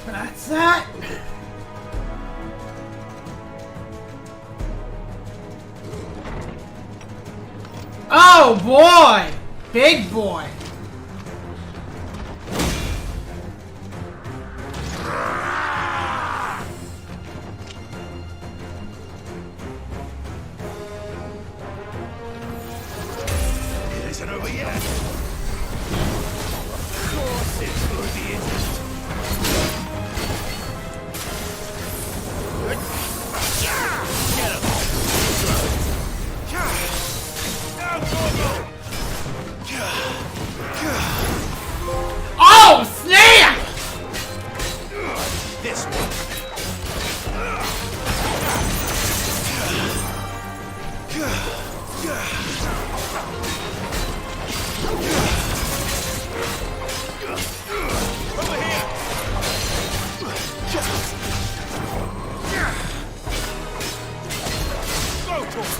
Speaker 1: That's that. Oh boy! Big boy.
Speaker 9: It isn't over yet. Of course it's going to be interesting.
Speaker 7: Get him.
Speaker 9: Now, Torgal.
Speaker 1: Oh snap!
Speaker 9: This one.
Speaker 7: Over here.
Speaker 9: Go, Torgal.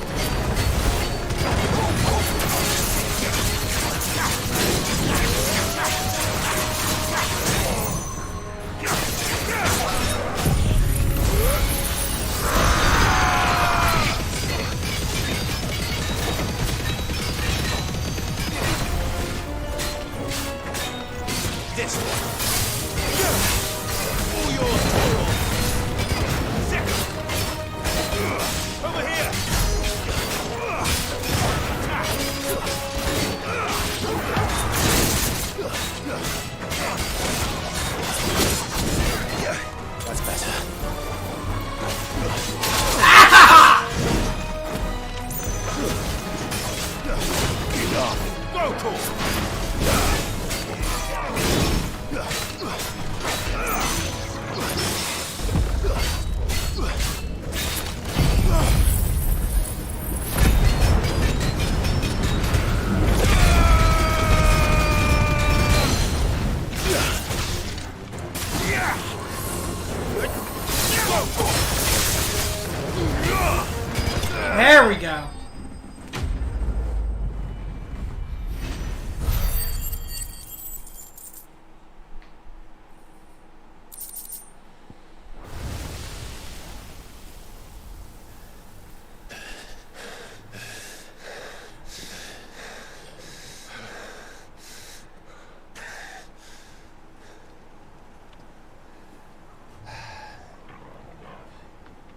Speaker 7: This one. All yours, Torgal. Second. Over here.
Speaker 4: That's better.
Speaker 9: Get up. Go, Torgal.
Speaker 1: There we go.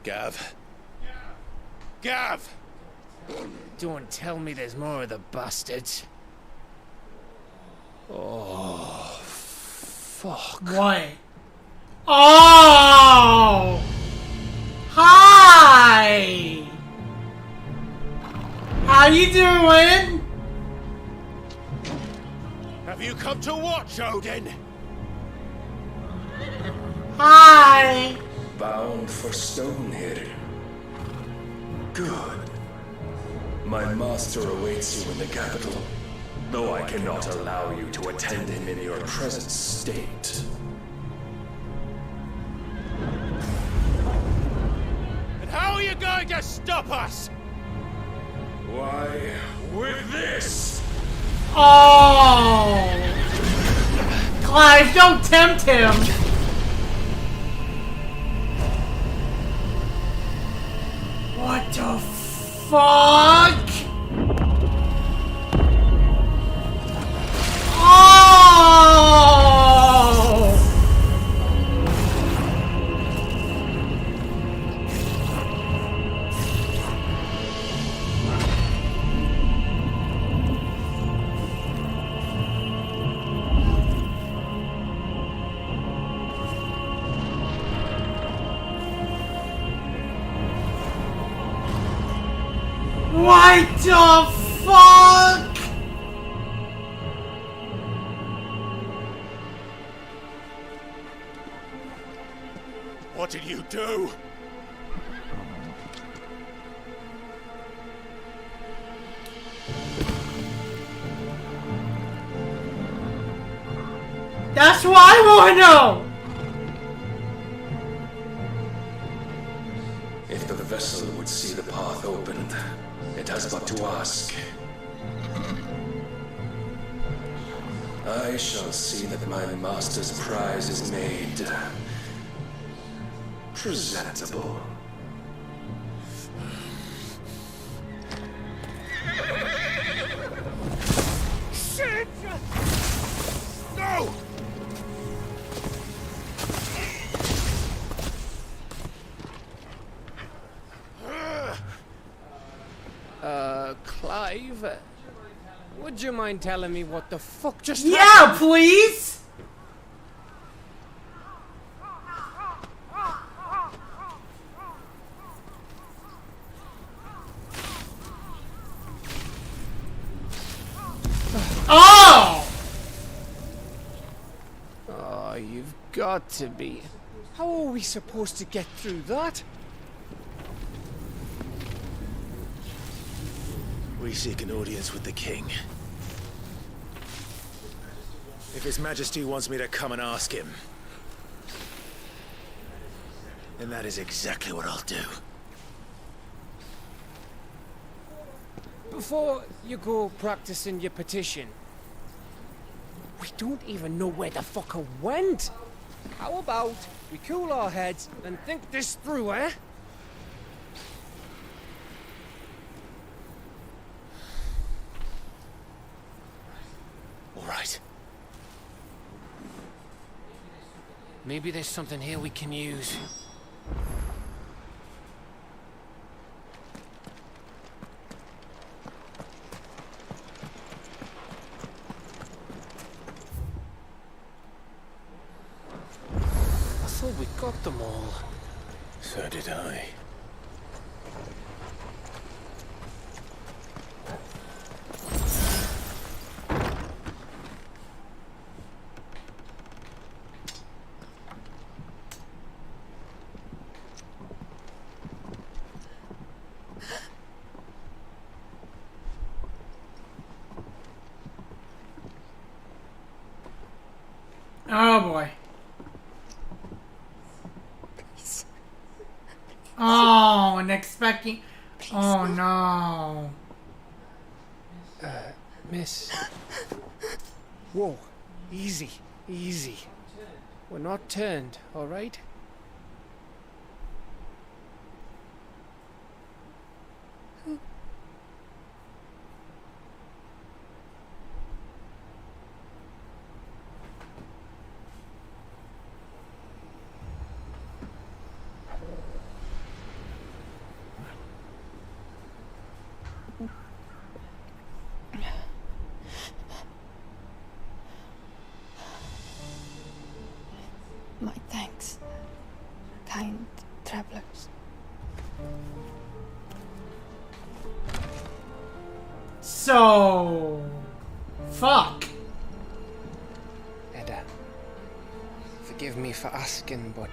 Speaker 9: Gav. Gav!
Speaker 8: Don't tell me there's more of the bastards. Oh, fuck.
Speaker 1: What? Oh! Hi! you doing?
Speaker 9: Have you come to watch, Odin?
Speaker 1: Hi.
Speaker 12: Bound for Stonehill. Good. My master awaits you in the capital, though I cannot allow you to attend him in your present state.
Speaker 9: And how are you going to stop us?
Speaker 12: Why, with this!
Speaker 1: Oh! Clive, don't tempt him! What the fuck? Oh! What the fuck?
Speaker 9: What did you do?
Speaker 1: That's what I want to know!
Speaker 12: If the vessel would see the path opened, it has but to ask. I shall see that my master's prize is made presentable.
Speaker 9: Shit! No!
Speaker 8: Clive, would you mind telling me what the fuck just
Speaker 1: Yeah,
Speaker 8: happened?
Speaker 1: please! Oh!
Speaker 8: Oh, you've got to be. How are we supposed to get through that?
Speaker 4: We seek an audience with the king. If His Majesty wants me to come and ask him, then that is exactly what I'll do.
Speaker 8: Before you go practicing your petition, we don't even know where the fucker went. How about we cool our heads and think this through, eh?
Speaker 4: All right.
Speaker 8: Maybe there's something here we can use. I thought we got them all.
Speaker 4: So did I.
Speaker 1: Oh boy. Oh, and expecting. Oh no.
Speaker 8: Miss. Whoa. Easy. Easy. We're not turned, alright?
Speaker 17: My thanks, kind travelers.
Speaker 1: So... Fuck.
Speaker 8: Edda, forgive me for asking, but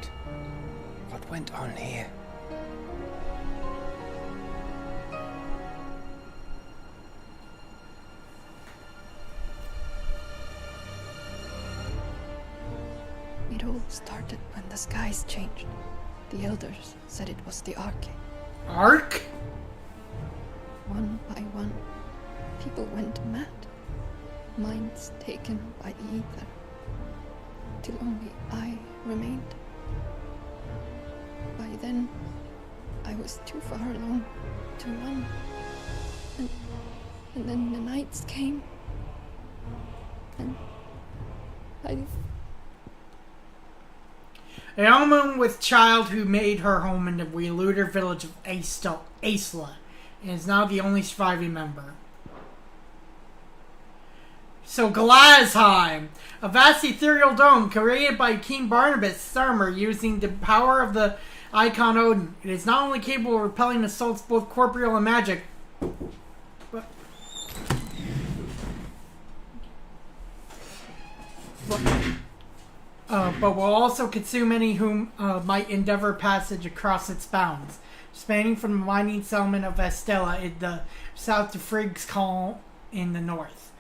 Speaker 8: what went on here?
Speaker 13: It all started when the skies changed. The elders said it was the Ark.
Speaker 1: Ark?
Speaker 13: One by one, people went mad. Minds taken by the ether. Till only I remained. By then, I was too far along to run. And then the nights came. And I...
Speaker 1: A woman with child who made her home in the Wheeluder village of Aisla and is now the only surviving member. So Glasheim, a vast ethereal dome created by King Barnabas Thermer using the power of the icon Odin. It is not only capable of repelling assaults both corporeal and magic, but will also consume any whom might endeavor passage across its bounds, spanning from the mining settlement of Estella in the south to Frigg's Call in the north.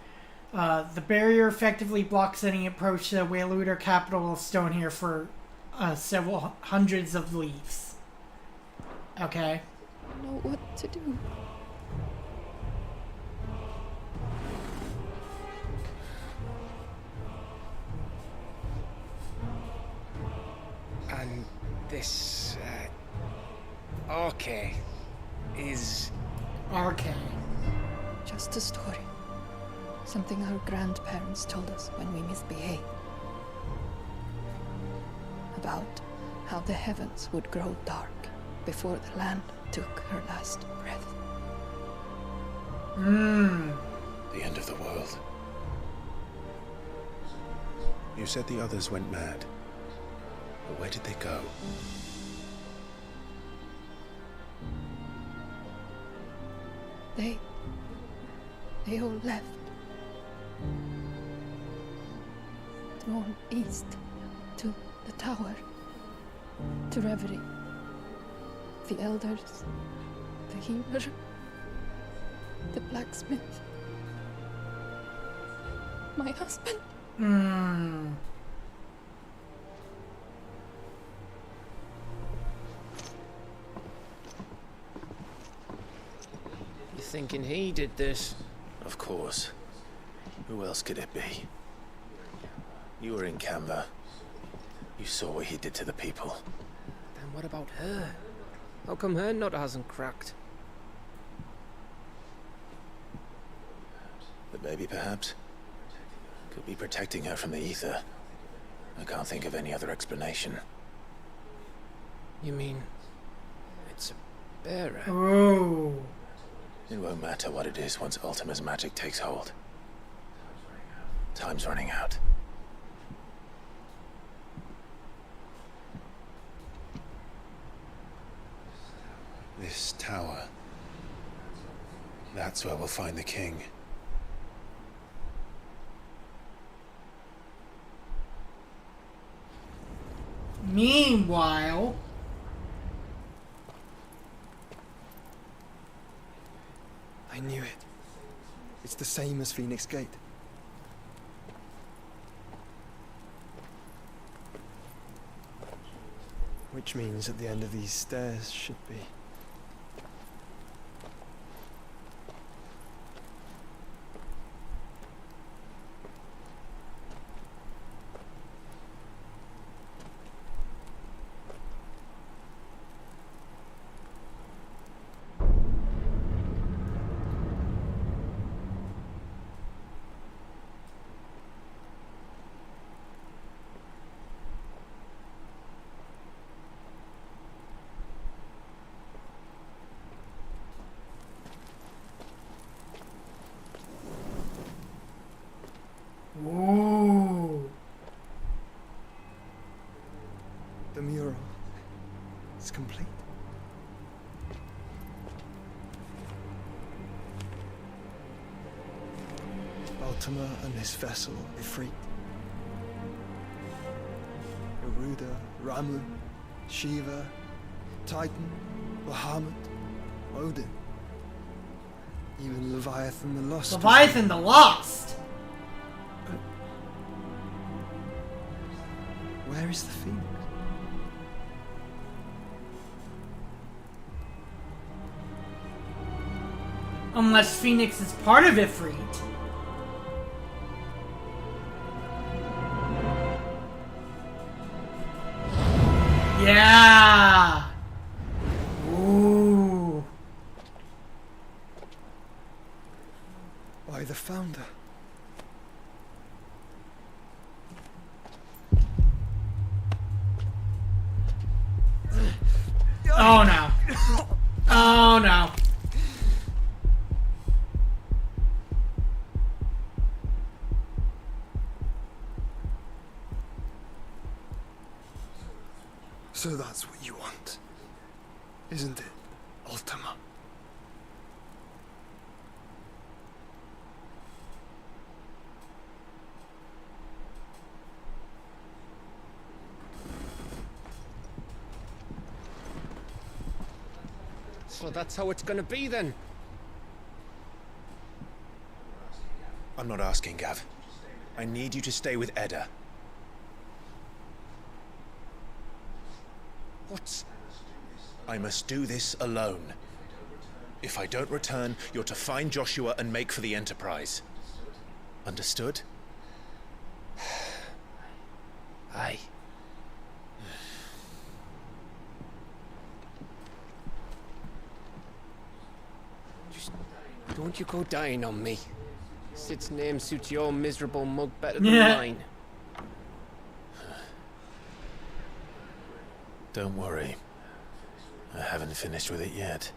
Speaker 1: The barrier effectively blocks any approach to the Wheeluder capital of Stonehere for several hundreds of leagues. Okay.
Speaker 13: I don't know what to do.
Speaker 8: And this, Arche is...
Speaker 1: Arche.
Speaker 13: Just a story. Something our grandparents told us when we misbehaved. About how the heavens would grow dark before the land took her last breath.
Speaker 4: The end of the world. You said the others went mad. But where did they go?
Speaker 13: They all left. Drawn east to the tower, to Reverie. The elders, the healer, the blacksmith, my husband.
Speaker 8: You thinking he did this?
Speaker 4: Of course. Who else could it be? You were in Canva. You saw what he did to the people.
Speaker 8: Then what about her? How come her nut hasn't cracked?
Speaker 4: The baby, perhaps? Could be protecting her from the ether. I can't think of any other explanation.
Speaker 8: You mean... it's a bearer?
Speaker 1: Oh.
Speaker 4: It won't matter what it is once Ultima's magic takes hold. Time's running out. This tower. That's where we'll find the king.
Speaker 1: Meanwhile...
Speaker 16: I knew it. It's the same as Phoenix Gate. Which means at the end of these stairs should be... Ultima and his vessel, Ifrit. Garuda, Ramu, Shiva, Titan, Bahamut, Odin. Even Leviathan the Lost.
Speaker 1: Leviathan the Lost!
Speaker 16: Where is the Phoenix?
Speaker 1: Unless Phoenix is part of Ifrit. Yeah! Ooh.
Speaker 16: By the Founder.
Speaker 1: Oh no. Oh no.
Speaker 16: So that's what you want, isn't it, Ultima?
Speaker 8: So that's how it's gonna be then?
Speaker 4: I'm not asking, Gav. I need you to stay with Edda.
Speaker 8: What?
Speaker 4: I must do this alone. If I don't return, you're to find Joshua and make for the Enterprise. Understood?
Speaker 8: Aye. Just don't you go dying on me. Sid's name suits your miserable mug better than mine.
Speaker 4: Don't worry. I haven't finished with it yet.